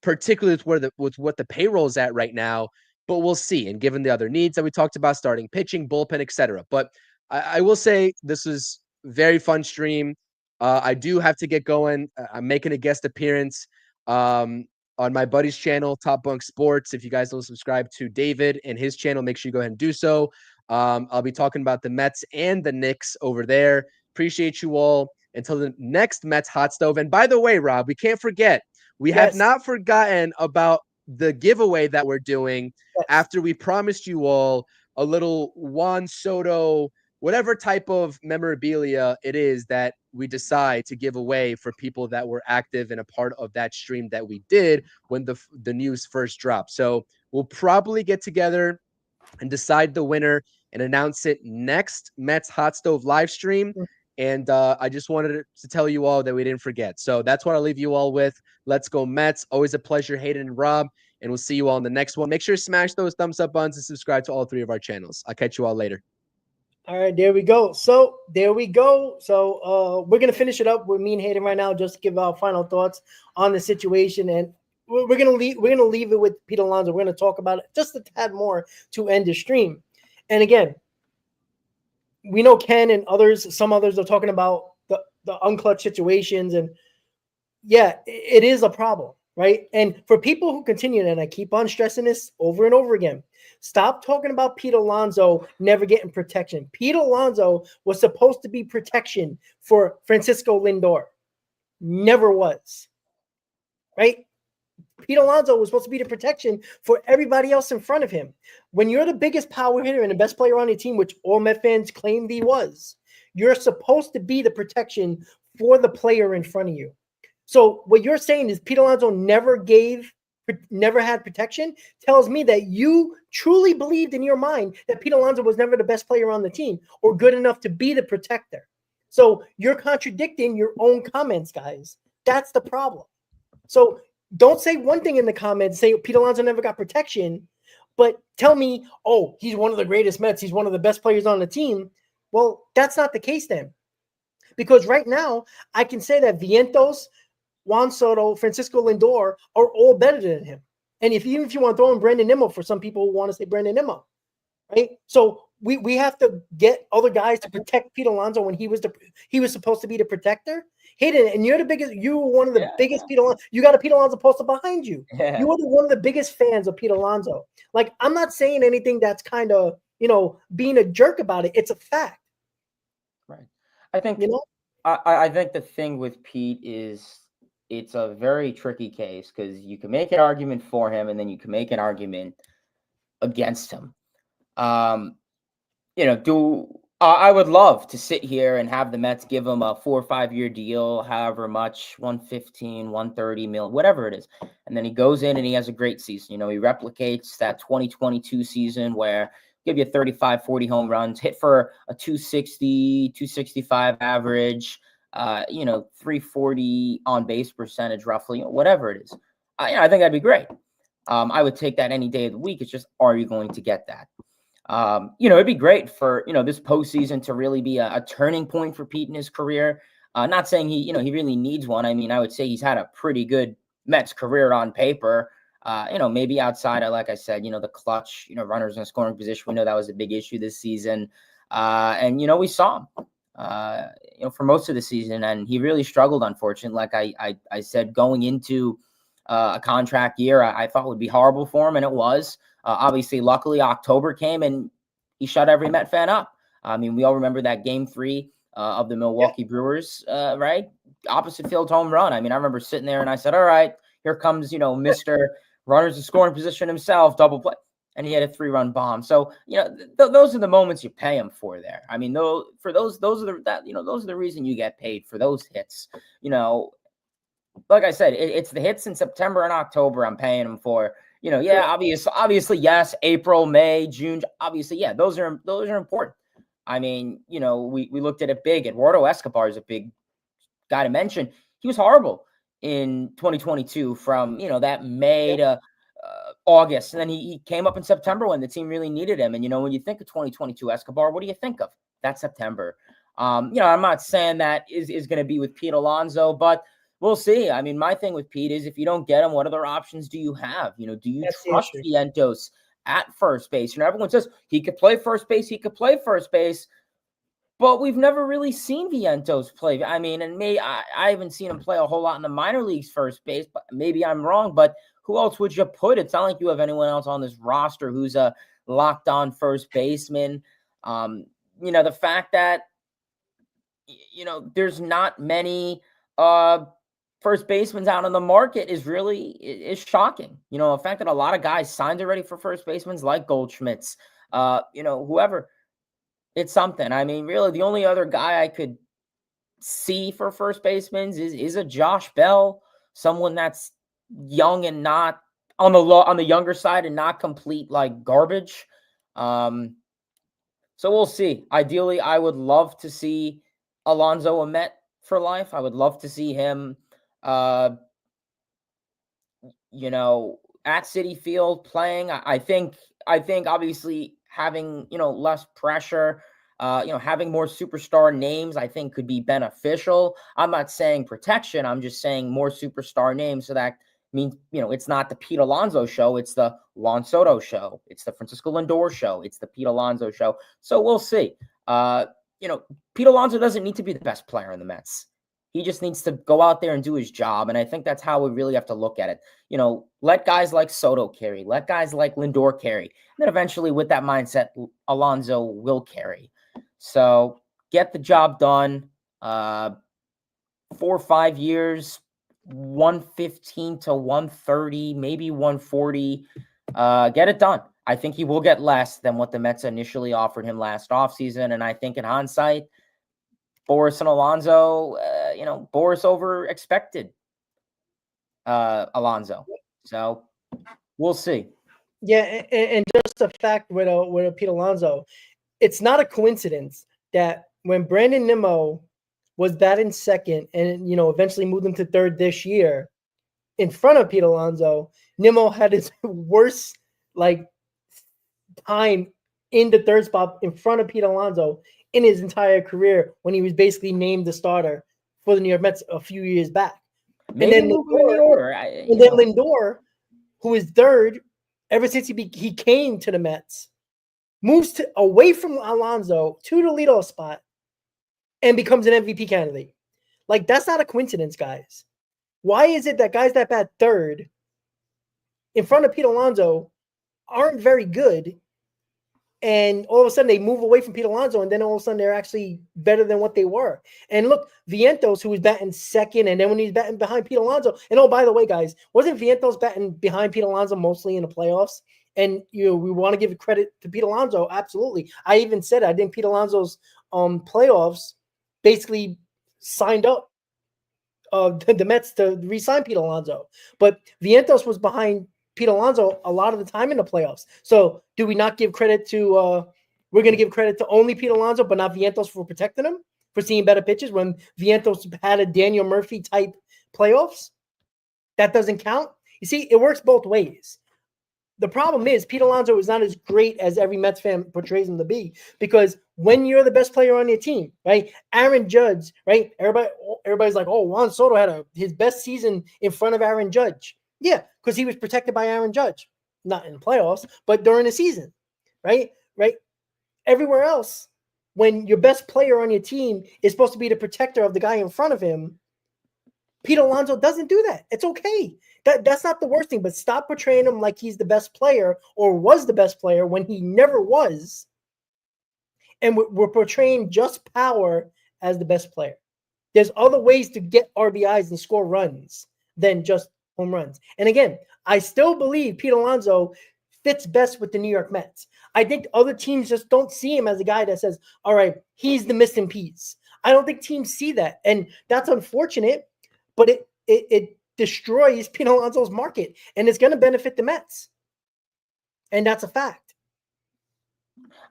particularly with what the payroll is at right now. But we'll see. And given the other needs that we talked about, starting pitching, bullpen, etc. But I will say this is very fun stream. I do have to get going. I'm making a guest appearance on my buddy's channel, Top Bunk Sports. If you guys don't subscribe to David and his channel, make sure you go ahead and do so. I'll be talking about the Mets and the Knicks over there. Appreciate you all. Until the next Mets Hot Stove. And by the way, Rob, we can't forget, we have not forgotten about the giveaway that we're doing after we promised you all a little Juan Soto, whatever type of memorabilia it is that we decide to give away for people that were active and a part of that stream that we did when the news first dropped. So We'll probably get together and decide the winner and announce it next Mets Hot Stove live stream. And I just wanted to tell you all that we didn't forget. So that's what I'll leave you all with. Let's go Mets. Always a pleasure, Hayden and Rob. And we'll see you all in the next one. Make sure to smash those thumbs up buttons and subscribe to all 3 of our channels. I'll catch you all later. All right, there we go. So there we go. So we're gonna finish it up with me and Hayden right now, just to give our final thoughts on the situation. And we're gonna leave it with Pete Alonso. We're gonna talk about it just a tad more to end the stream. And again, we know Ken and some others are talking about the unclutch situations, and yeah, it is a problem, right? And for people who continue, and I keep on stressing this over and over again, stop talking about Pete Alonso never getting protection. Pete Alonso was supposed to be protection for Francisco Lindor. Never was, right? Pete Alonso was supposed to be the protection for everybody else in front of him. When you're the biggest power hitter and the best player on your team, which all Met fans claimed he was, you're supposed to be the protection for the player in front of you. So what you're saying is Pete Alonso never had protection, tells me that you truly believed in your mind that Pete Alonso was never the best player on the team or good enough to be the protector. So you're contradicting your own comments, guys. That's the problem. So don't say one thing in the comments, say Pete Alonso never got protection, but tell me, oh, he's one of the greatest Mets. He's one of the best players on the team. Well, that's not the case then. Because right now, I can say that Vientos, Juan Soto, Francisco Lindor are all better than him. And even if you want to throw in Brandon Nimmo, for some people who want to say Brandon Nimmo, right? So we have to get other guys to protect Pete Alonso when he was supposed to be the protector. Hayden, and you're one of the biggest Pete Alonso. You got a Pete Alonso poster behind you. Yeah. You are one of the biggest fans of Pete Alonso. Like, I'm not saying anything that's kind of, being a jerk about it. It's a fact. Right. I think, I think the thing with Pete is it's a very tricky case because you can make an argument for him and then you can make an argument against him. I would love to sit here and have the Mets give him a 4 or 5 year deal, however much, 115, 130 mil, whatever it is. And then he goes in and he has a great season. He replicates that 2022 season where give you 35, 40 home runs, hit for a 260, 265 average, 340 on base percentage, roughly, whatever it is. I think that'd be great. I would take that any day of the week. It's just, are you going to get that? It'd be great for, this postseason to really be a turning point for Pete in his career. Not saying he really needs one. I mean, I would say he's had a pretty good Mets career on paper. Maybe outside of, like I said, the clutch, runners in scoring position. We know that was a big issue this season. And we saw him, for most of the season, and he really struggled, unfortunately. Like I said, going into a contract year, I thought would be horrible for him, and it was. Obviously, luckily, October came and he shut every Met fan up. I mean, we all remember that Game 3 of the Milwaukee Brewers, right? Opposite field home run. I mean, I remember sitting there and I said, all right, here comes, Mr. Runners in scoring position himself, double play. And he had a 3-run bomb. So, those are the moments you pay him for there. I mean, those are the reason you get paid for those hits. Like I said, it's the hits in September and October I'm paying him for. Obviously, yes, April, May, June, obviously, yeah, those are important. I mean, we looked at it big. Eduardo Escobar is a big guy to mention. He was horrible in 2022 from, that May to August. And then he came up in September when the team really needed him. And, when you think of 2022 Escobar, what do you think of? That September. I'm not saying that is going to be with Pete Alonso, but we'll see. I mean, my thing with Pete is if you don't get him, what other options do you have? Do you trust Vientos at first base? Everyone says he could play first base. But we've never really seen Vientos play. I mean, and I haven't seen him play a whole lot in the minor leagues first base, but maybe I'm wrong. But who else would you put? It's not like you have anyone else on this roster who's a locked on first baseman. The fact that, there's not many first basemen out on the market is shocking. The fact that a lot of guys signed already for first basemen like Goldschmidt's, whoever, it's something. I mean, really, the only other guy I could see for first basemen is a Josh Bell, someone that's young and not on the younger side and not complete like garbage. So we'll see. Ideally, I would love to see Alonso a Met for life. I would love to see him, at Citi Field playing. I think obviously having, less pressure, having more superstar names, I think could be beneficial. I'm not saying protection. I'm just saying more superstar names. So that means, it's not the Pete Alonso show. It's the Juan Soto show. It's the Francisco Lindor show. It's the Pete Alonso show. So we'll see. Pete Alonso doesn't need to be the best player in the Mets. He just needs to go out there and do his job. And I think that's how we really have to look at it. Let guys like Soto carry, let guys like Lindor carry. And then eventually with that mindset, Alonso will carry. So get the job done. 4 or 5 years, 115 to 130, maybe 140. Get it done. I think he will get less than what the Mets initially offered him last offseason. And I think in hindsight, Boris and Alonso, Boris over expected Alonso. So we'll see. Yeah, and just a fact with a Pete Alonso, it's not a coincidence that when Brandon Nimmo was batting second and eventually moved him to third this year, in front of Pete Alonso, Nimmo had his worst time in the third spot in front of Pete Alonso in his entire career when he was basically named the starter for the New York Mets a few years back. Maybe and then Lindor, who is third ever since he came to the Mets, moves away from Alonso to the leadoff spot and becomes an MVP candidate. That's not a coincidence, guys. Why is it that guys that bat third in front of Pete Alonso aren't very good, and all of a sudden they move away from Pete Alonso, and then all of a sudden they're actually better than what they were? And look, Vientos, who was batting second, and then when he's batting behind Pete Alonso, and oh, by the way, guys, wasn't Vientos batting behind Pete Alonso mostly in the playoffs? And we want to give credit to Pete Alonso, absolutely. I even said I think Pete Alonso's playoffs basically signed up the Mets to re-sign Pete Alonso, but Vientos was behind Pete Alonso a lot of the time in the playoffs. So do we not give credit to we're going to give credit to only Pete Alonso, but not Vientos for protecting him, for seeing better pitches when Vientos had a Daniel Murphy type playoffs? That doesn't count. You see, it works both ways. The problem is Pete Alonso is not as great as every Mets fan portrays him to be, because when you're the best player on your team, right? Aaron Judge, right? Everybody's like, oh, Juan Soto had his best season in front of Aaron Judge. Yeah, because he was protected by Aaron Judge, not in the playoffs, but during the season, right? Everywhere else, when your best player on your team is supposed to be the protector of the guy in front of him, Pete Alonso doesn't do that. It's okay. That's not the worst thing, but stop portraying him like he's the best player or was the best player when he never was. And we're portraying just power as the best player. There's other ways to get RBIs and score runs than just home runs. And again, I still believe Pete Alonso fits best with the New York Mets. I think other teams just don't see him as a guy that says, all right, he's the missing piece. I don't think teams see that. And that's unfortunate, but it destroys Pete Alonso's market, and it's going to benefit the Mets. And that's a fact.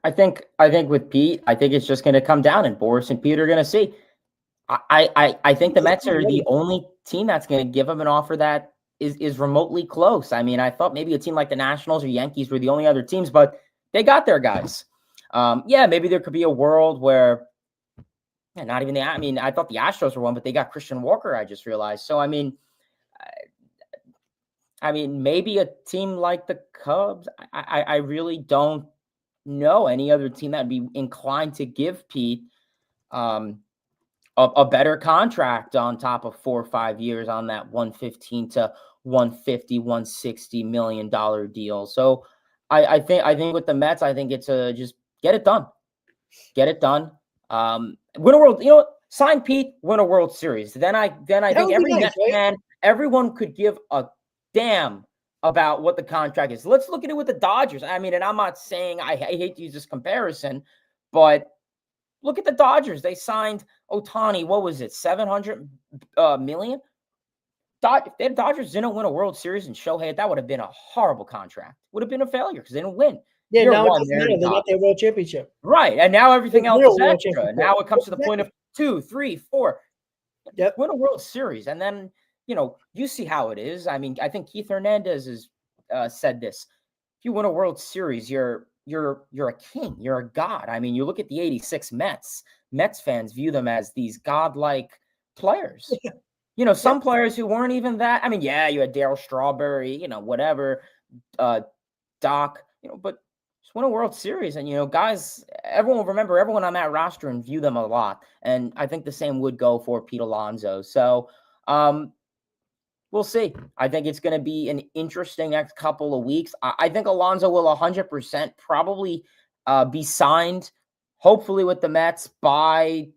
I think with Pete, I think it's just going to come down, and Boris and Pete are going to see. I think the Mets are the only team that's going to give him an offer that is remotely close. I mean, I thought maybe a team like the Nationals or Yankees were the only other teams, but they got their guys. Maybe there could be a world where not even I thought the Astros were one, but they got Christian Walker, I just realized. So, maybe a team like the Cubs. I really don't know any other team that would be inclined to give Pete a better contract on top of 4 or 5 years on that 115 to 150, 160 $1 million deal. So I think with the Mets, I think it's just get it done. Get it done. Win a world, sign Pete, win a World Series. Then I think every Mets fan, everyone could give a damn about what the contract is. Let's look at it with the Dodgers. And I'm not saying I hate to use this comparison, but look at the Dodgers. They signed Ohtani. What was it? $700 million. if the Dodgers didn't win a World Series and Shohei, that would have been a horrible contract. Would have been a failure because they didn't win. Yeah, Year now it one, doesn't matter. They got their world championship. Right. And now everything It's else real is world extra. championship. Now it comes to the point of 2, 3, 4. Yep. Win a World Series. And then, you see how it is. I mean, I think Keith Hernandez has said this. If you win a World Series, you're a king. You're a god. I mean, you look at the 86 Mets. Mets fans view them as these godlike players. Some players who weren't even that. I mean, yeah, you had Darryl Strawberry, whatever, Doc, but just win a World Series. And, guys, everyone will remember everyone on that roster and view them a lot. And I think the same would go for Pete Alonso. So we'll see. I think it's going to be an interesting next couple of weeks. I think Alonso will 100% probably be signed, hopefully with the Mets by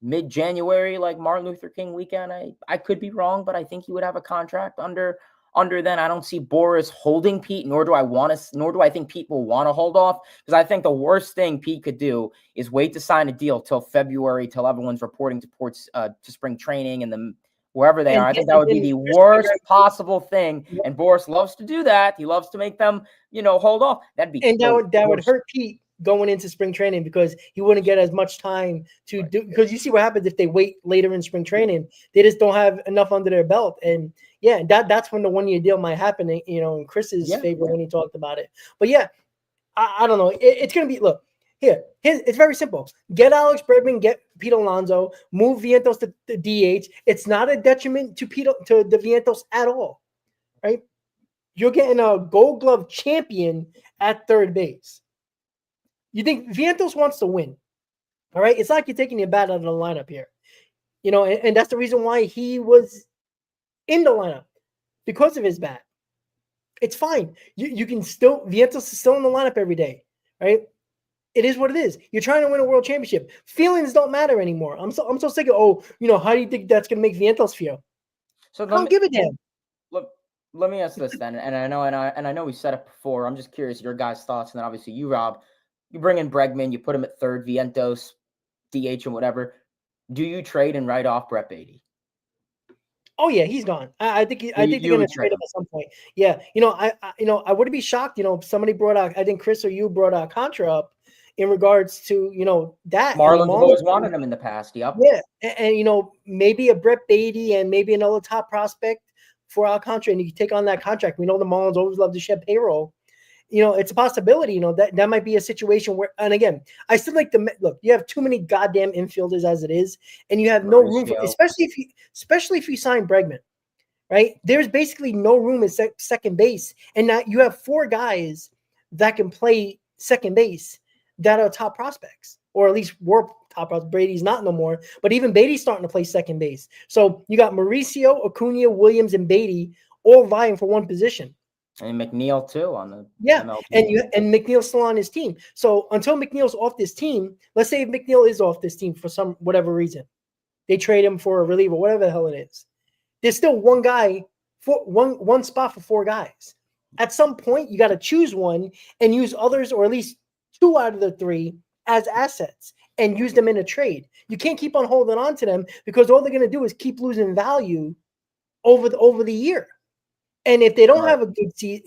mid-January, like Martin Luther King weekend. I could be wrong, but I think he would have a contract under then. I don't see Boris holding Pete, nor do I think Pete will want to hold off, because I think the worst thing Pete could do is wait to sign a deal till February, till everyone's reporting to spring training and the wherever they are. I think that would be the worst possible thing. And Boris loves to do that. He loves to make them, hold off. That would hurt Pete going into spring training, because he wouldn't get as much time to do, because you see what happens if they wait later in spring training. They just don't have enough under their belt. And that's when the 1-year deal might happen, in Chris's favor when he talked about it. But I don't know. It's going to be, look, here, it's very simple. Get Alex Bregman, get Pete Alonso, move Vientos to the DH. It's not a detriment to the Vientos at all, right? You're getting a Gold Glove champion at third base. You think Vientos wants to win, all right? It's like you're taking your bat out of the lineup here, and that's the reason why he was in the lineup, because of his bat. It's fine. You can still, Vientos is still in the lineup every day, right? It is what it is. You're trying to win a world championship. Feelings don't matter anymore. I'm so sick of, how do you think that's going to make Vientos feel? So I don't give a damn. Look, let me ask this then, and I know we said it before. I'm just curious your guys' thoughts, and then obviously you, Rob. You bring in Bregman, you put him at third, Vientos, DH, and whatever. Do you trade and write off Brett Beatty? Oh yeah, he's gone. I think they're going to trade him at some point. Yeah, I wouldn't be shocked. Somebody brought out, I think Chris or you brought out Contra up in regards to that. Marlins always wanted him in the past. Yep. Yeah, and maybe a Brett Beatty and maybe another top prospect for Alcantara, and you can take on that contract. We know the Marlins always love to shed payroll. It's a possibility, that might be a situation where, and again, I still like look, you have too many goddamn infielders as it is, and you have no room for, especially if you sign Bregman, right? There's basically no room at second base, and now you have 4 guys that can play second base that are top prospects, or at least were top prospects. Brady's not no more, but even Beatty's starting to play second base. So you got Mauricio, Acuna, Williams, and Beatty all vying for one position. And McNeil too on the MLB. And McNeil's still on his team. So until McNeil's off this team, let's say if McNeil is off this team for some whatever reason, they trade him for a reliever, whatever the hell it is. There's still one guy for one spot for 4 guys. At some point, you got to choose one and use others, or at least 2 out of the 3 as assets, and use them in a trade. You can't keep on holding on to them, because all they're going to do is keep losing value over the year. And if they don't have a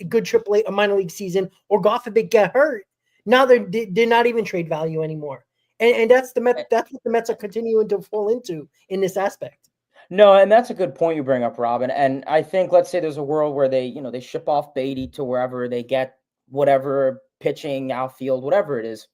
good AAA, a minor league season, or God forbid get hurt, now they're not even trade value anymore. And that's the Mets. That's what the Mets are continuing to fall into in this aspect. No, and that's a good point you bring up, Robin. And I think, let's say there's a world where they ship off Beatty to wherever they get whatever pitching, outfield, whatever it is.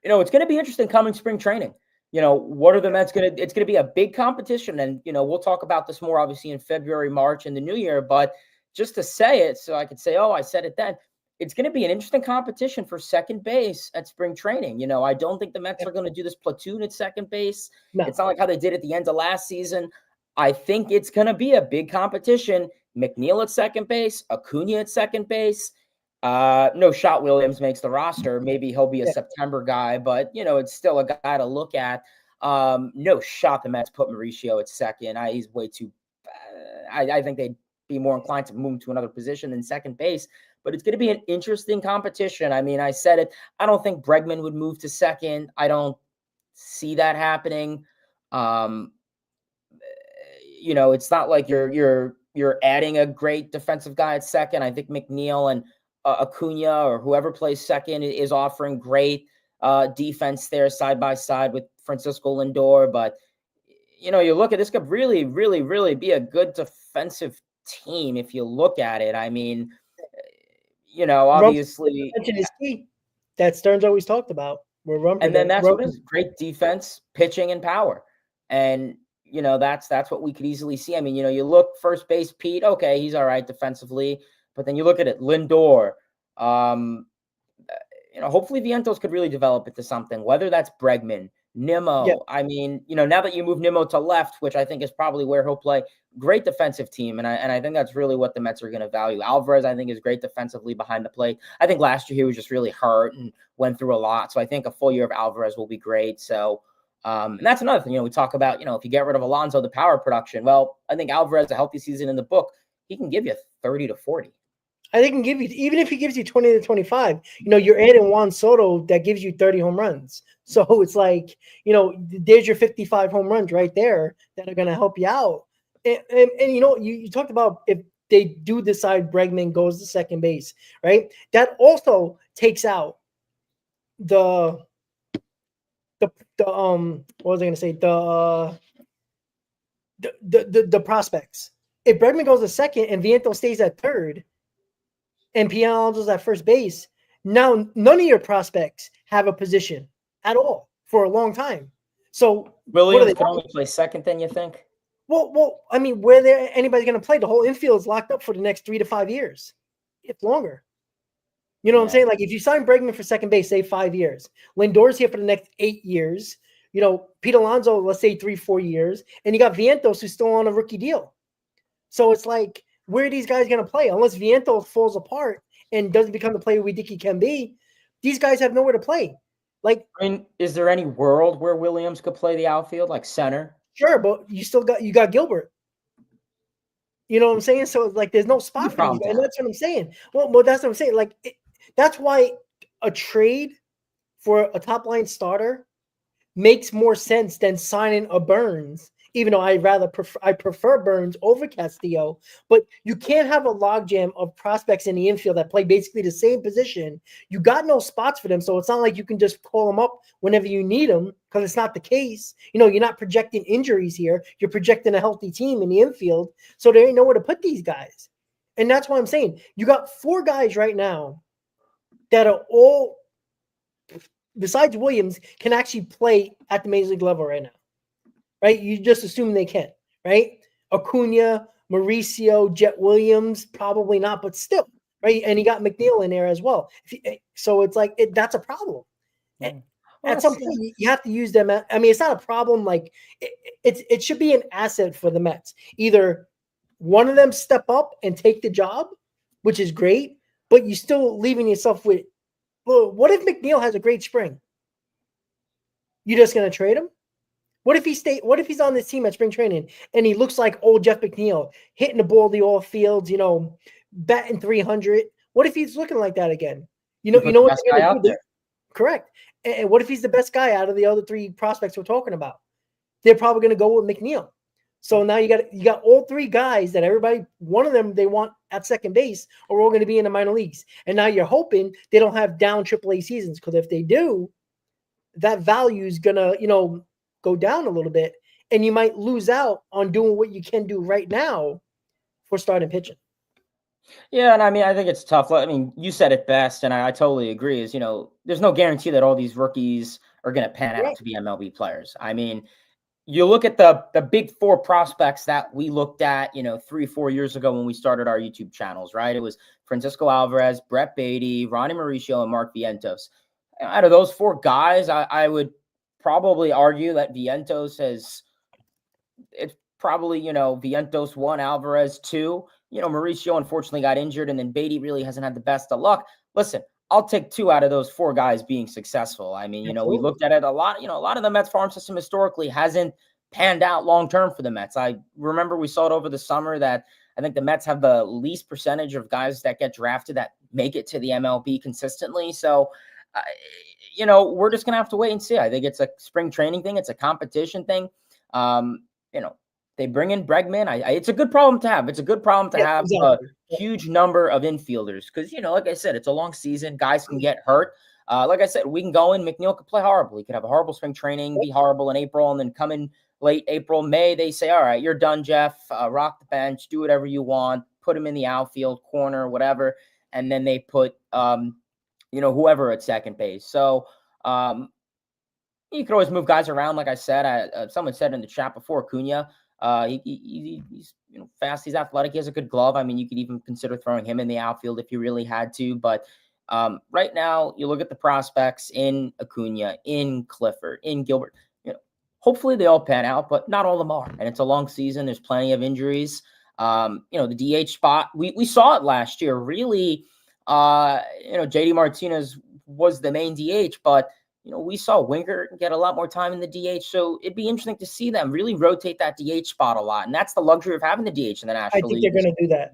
It's going to be interesting coming spring training. What are the Mets going to – it's going to be a big competition. And, we'll talk about this more obviously in February, March, and the new year. But just to say it, so I could say, oh, I said it then, it's going to be an interesting competition for second base at spring training. I don't think the Mets are going to do this platoon at second base. No. It's not like how they did at the end of last season. I think it's going to be a big competition. McNeil at second base, Acuna at second base. No shot Williams makes the roster. Maybe he'll be a September guy, but it's still a guy to look at. No shot the Mets put Mauricio at second. He's way too I think they'd be more inclined to move to another position than second base, but it's going to be an interesting competition. I mean, I said it, I don't think Bregman would move to second. I don't see that happening. it's not like you're adding a great defensive guy at second. I think McNeil and Acuna or whoever plays second is offering great defense there side by side with Francisco Lindor. But, you look at this could really, really, really be a good defensive team if you look at it. I mean, obviously. Is key that Stearns always talked about. And then that's what is great defense, pitching, and power. And, that's what we could easily see. I mean, you look first base, Pete, okay, he's all right defensively. But then you look at it, Lindor, hopefully Vientos could really develop into something, whether that's Bregman, Nimmo. Yeah. I mean, now that you move Nimmo to left, which I think is probably where he'll play, great defensive team. And I think that's really what the Mets are going to value. Alvarez, I think, is great defensively behind the plate. I think last year he was just really hurt and went through a lot. So I think a full year of Alvarez will be great. So, and that's another thing, we talk about, if you get rid of Alonso, the power production. Well, I think Alvarez, a healthy season in the book, he can give you 30 to 40. I think give you, even if he gives you 20 to 25, you're adding Juan Soto that gives you 30 home runs. So it's like, there's your 55 home runs right there that are going to help you out. And you talked about if they do decide Bregman goes to second base, right? That also takes out the what was I going to say? The prospects. If Bregman goes to second and Vientos stays at third, and Pete Alonso's at first base, now none of your prospects have a position at all for a long time. So Williams can only play second, then you think? Well, I mean, where anybody's going to play? The whole infield is locked up for the next 3 to 5 years, if longer. You know what I'm saying? Like if you sign Bregman for second base, say 5 years, Lindor's here for the next 8 years. Pete Alonso, let's say 3-4 years, and you got Vientos who's still on a rookie deal. So it's like, where are these guys going to play? Unless Vientos falls apart and doesn't become the player we think he can be, these guys have nowhere to play. Like, I mean, is there any world where Williams could play the outfield, like center? Sure, but you got Gilbert. You know what I'm saying? So it's like there's no spot for you, and that's what I'm saying. Well, that's what I'm saying. Like that's why a trade for a top line starter makes more sense than signing a Burns. Even though I prefer Burns over Castillo, but you can't have a logjam of prospects in the infield that play basically the same position. You got no spots for them, so it's not like you can just call them up whenever you need them, because it's not the case. You're not projecting injuries here. You're projecting a healthy team in the infield, so there ain't nowhere to put these guys. And that's why I'm saying you got 4 guys right now that are all, besides Williams, can actually play at the major league level right now. Right? You just assume they can, right? Acuna, Mauricio, Jet Williams, probably not, but still, right? And he got McNeil in there as well. So it's like, that's a problem. At some point, you have to use them. I mean, it's not a problem. Like, it should be an asset for the Mets. Either one of them step up and take the job, which is great, but you're still leaving yourself with, well, what if McNeil has a great spring? You just going to trade him? What if he's on this team at spring training and he looks like old Jeff McNeil, hitting the ball to all fields, batting 300? What if he's looking like that again? You know what they're going to do? Correct. And what if he's the best guy out of the other 3 prospects we're talking about? They're probably going to go with McNeil. So now you got all 3 guys that one of them they want at second base are all going to be in the minor leagues. And now you're hoping they don't have down AAA seasons, because if they do, that value is going to, go down a little bit, and you might lose out on doing what you can do right now for starting pitching. Yeah, and I mean, I think it's tough. I mean, you said it best, and I totally agree, is, there's no guarantee that all these rookies are going to pan out to be MLB players. I mean, you look at the big 4 prospects that we looked at, 3-4 years ago when we started our YouTube channels, right? It was Francisco Alvarez, Brett Beatty, Ronnie Mauricio, and Mark Vientos. Out of those 4 guys, I would probably argue that Vientos it's probably, Vientos 1, Alvarez 2. Mauricio unfortunately got injured, and then Beatty really hasn't had the best of luck. Listen, I'll take 2 out of those 4 guys being successful. I mean, we looked at it a lot. A lot of the Mets farm system historically hasn't panned out long-term for the Mets. I remember we saw it over the summer that I think the Mets have the least percentage of guys that get drafted that make it to the MLB consistently. So, we're just going to have to wait and see. I think it's a spring training thing. It's a competition thing. They bring in Bregman. It's a good problem to have. It's a good problem to have exactly. a huge number of infielders because, like I said, it's a long season. Guys can get hurt. Like I said, we can go in. McNeil could play horrible. He could have a horrible spring training, be horrible in April, and then come in late April, May. They say, all right, you're done, Jeff. Rock the bench. Do whatever you want. Put him in the outfield, corner, whatever. And then they put, whoever at second base. So, you could always move guys around. Like I said, someone said in the chat before, Acuna, he's fast, he's athletic, he has a good glove. I mean, you could even consider throwing him in the outfield if you really had to. But right now, you look at the prospects in Acuna, in Clifford, in Gilbert. Hopefully they all pan out, but not all of them are. And it's a long season. There's plenty of injuries. The DH spot, we saw it last year. Really, JD Martinez was the main DH, but we saw Winker get a lot more time in the DH, so it'd be interesting to see them really rotate that DH spot a lot, and that's the luxury of having the DH in the National League. I think they're going to do that.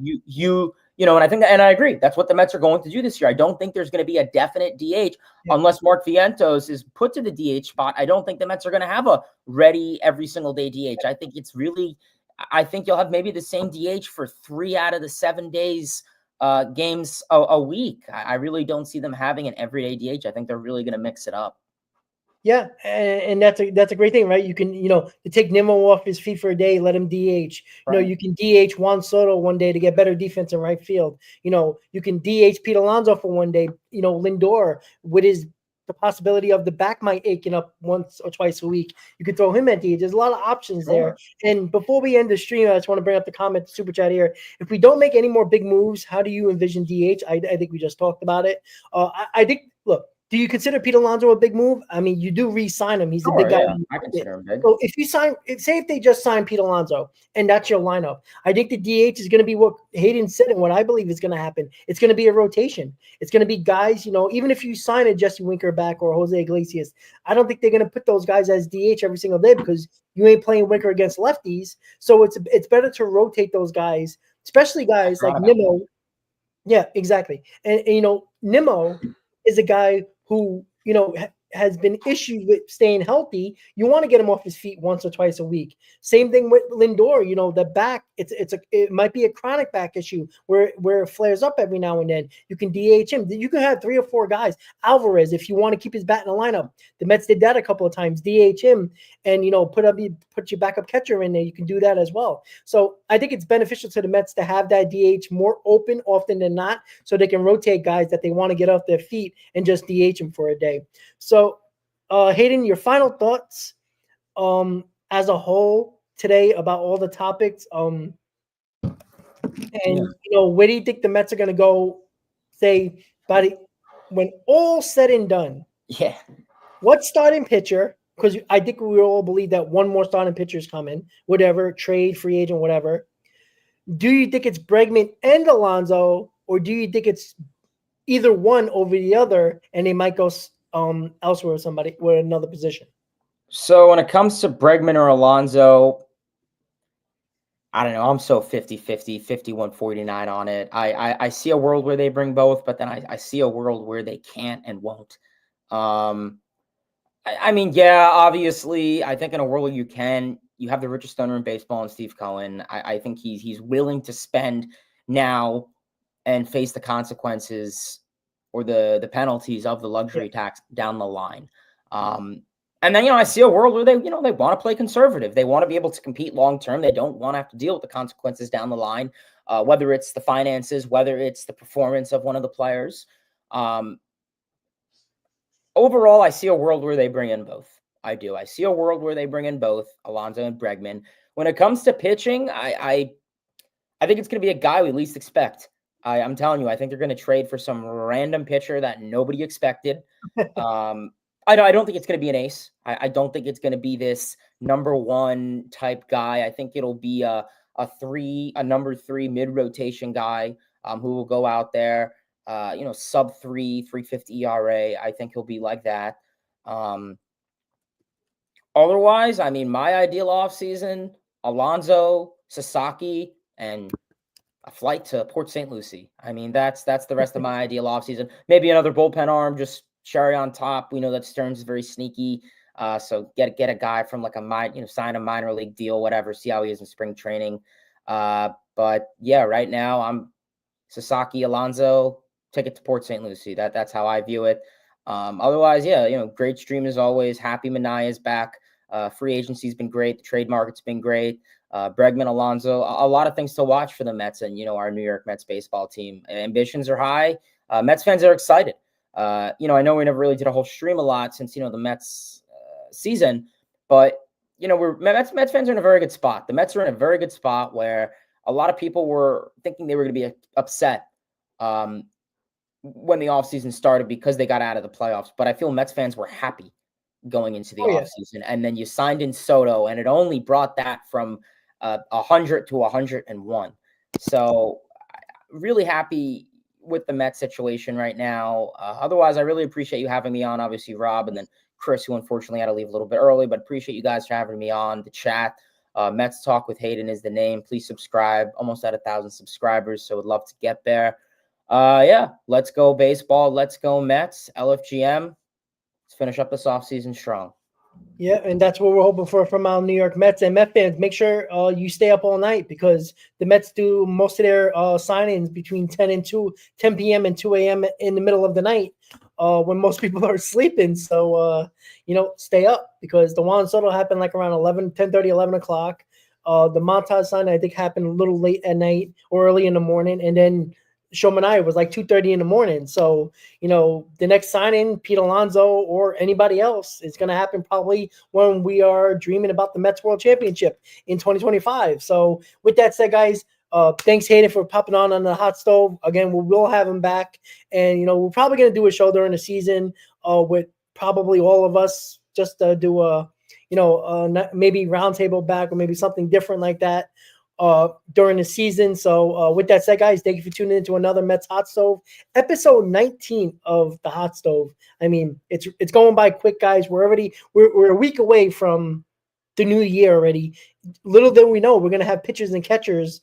And I think that, and I agree, that's what the Mets are going to do this year. I don't think there's going to be a definite DH unless Mark Vientos is put to the DH spot. I don't think the Mets are going to have a ready every single day DH. I think you'll have maybe the same DH for 3 out of the 7 days. Games a week. I really don't see them having an everyday DH. I think they're really going to mix it up. Yeah, and that's a great thing, right? You can, to take Nimmo off his feet for a day, let him DH. Right. You can DH Juan Soto one day to get better defense in right field. You can DH Pete Alonso for one day. Lindor with the possibility of the back might aching up once or twice a week. You could throw him at DH. There's a lot of options there. And before we end the stream, I just want to bring up the comment, super chat here. If we don't make any more big moves, how do you envision DH? I think we just talked about it. I think, look, do you consider Pete Alonso a big move? I mean, you do re-sign him. He's a big guy. Yeah, I consider him big. So if they just sign Pete Alonso and that's your lineup, I think the DH is going to be what Hayden said and what I believe is going to happen. It's going to be a rotation. It's going to be guys, even if you sign a Jesse Winker back or Jose Iglesias, I don't think they're going to put those guys as DH every single day because you ain't playing Winker against lefties. So it's better to rotate those guys, especially guys like Nimmo. Yeah, exactly. And Nimmo is a guy who, has been issues with staying healthy. You want to get him off his feet once or twice a week. Same thing with Lindor, the back, it might be a chronic back issue where it flares up every now and then. You can DH him. You can have 3 or 4 guys. Alvarez, if you want to keep his bat in the lineup, the Mets did that a couple of times. DH him and put your backup catcher in there. You can do that as well. So I think it's beneficial to the Mets to have that DH more open often than not, so they can rotate guys that they want to get off their feet and just DH them for a day. So, Hayden, your final thoughts as a whole today about all the topics. Where do you think the Mets are going to go, say, when all said and done? Yeah. What starting pitcher, because I think we all believe that one more starting pitcher is coming, whatever, trade, free agent, whatever. Do you think it's Bregman and Alonso, or do you think it's either one over the other and they might go elsewhere with another position? So when it comes to Bregman or Alonso, I don't know. I'm so 50-50, 51-49 on it. I see a world where they bring both, but then I see a world where they can't and won't. I mean, yeah, obviously, I think in a world where you have the richest owner in baseball and Steve Cohen. I think he's willing to spend now and face the consequences or the penalties of the luxury tax down the line. And then, I see a world where they want to play conservative. They want to be able to compete long-term. They don't want to have to deal with the consequences down the line, whether it's the finances, whether it's the performance of one of the players. Overall, I see a world where they bring in both. I do. I see a world where they bring in both Alonso and Bregman. When it comes to pitching, I think it's going to be a guy we least expect. I'm telling you, I think they're going to trade for some random pitcher that nobody expected. I don't think it's going to be an ace. I don't think it's going to be this number 1 type guy. I think it'll be a number 3 mid-rotation guy who will go out there, sub 3.50 ERA. I think he'll be like that. Otherwise, I mean, my ideal offseason, Alonso, Sasaki, and a flight to Port St. Lucie. I mean, that's the rest of my ideal offseason. Maybe another bullpen arm, just cherry on top. We know that Stearns is very sneaky. So get a guy from like sign a minor league deal, whatever, see how he is in spring training. But yeah, right now I'm Sasaki, Alonso, take it to Port St. Lucie. That's how I view it. Otherwise, yeah, great stream as always. Happy Manaea is back. Free agency's been great. The trade market's been great. Bregman, Alonso, a lot of things to watch for the Mets and, our New York Mets baseball team. Ambitions are high. Mets fans are excited. I know we never really did a whole stream a lot since, the Mets season, but, Mets fans are in a very good spot. The Mets are in a very good spot where a lot of people were thinking they were going to be upset when the offseason started because they got out of the playoffs. But I feel Mets fans were happy going into the offseason. And then you signed in Soto, and it only brought that from 100 to 101. So really happy with the Mets situation right now. Otherwise, I really appreciate you having me on, obviously, Rob, and then Chris, who unfortunately had to leave a little bit early, but appreciate you guys for having me on the chat. Mets Talk with Hayden is the name. Please subscribe. Almost at 1,000 subscribers, so would love to get there. Yeah, let's go baseball. Let's go Mets. LFGM. Let's finish up this offseason strong. Yeah, and that's what we're hoping for from our New York Mets. And Met fans, make sure you stay up all night because the Mets do most of their signings between 10 p.m. and 2 a.m. in the middle of the night when most people are sleeping. So, stay up because the Juan Soto happened like around 10:30, 11 o'clock. The Montage sign, I think, happened a little late at night or early in the morning. And then Sean Manaea was like 2:30 in the morning. So, the next signing, Pete Alonso or anybody else, is going to happen probably when we are dreaming about the Mets World Championship in 2025. So with that said, guys, thanks, Hayden, for popping on the hot stove. Again, we will have him back. And, we're probably going to do a show during the season with probably all of us just to do a, maybe roundtable back or maybe something different like that during the season. So with that said, guys, thank you for tuning into another Mets Hot Stove, episode 19 of the Hot Stove. I mean, it's going by quick, guys. We're a week away from the new year already. Little than we know, we're going to have pitchers and catchers,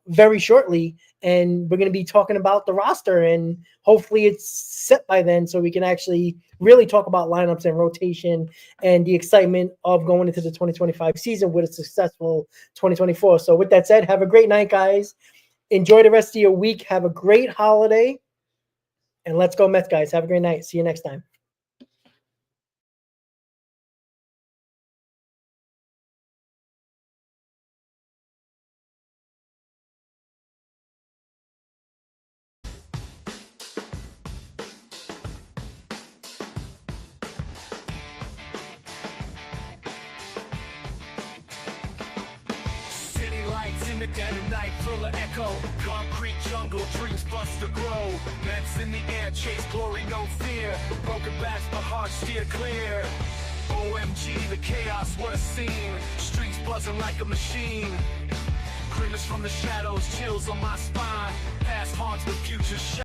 very shortly. And we're going to be talking about the roster, and hopefully it's set by then so we can actually really talk about lineups and rotation and the excitement of going into the 2025 season with a successful 2024. So with that said, have a great night, guys. Enjoy the rest of your week. Have a great holiday. And let's go Mets, guys. Have a great night. See you next time. Dead of night, full of echo. Concrete jungle, dreams bust to grow. Mets in the air, chase glory, no fear. Broken backs, but hearts steer clear. OMG, the chaos, what a scene. Streets buzzing like a machine. Grimace from the shadows, chills on my spine. Past haunts, the future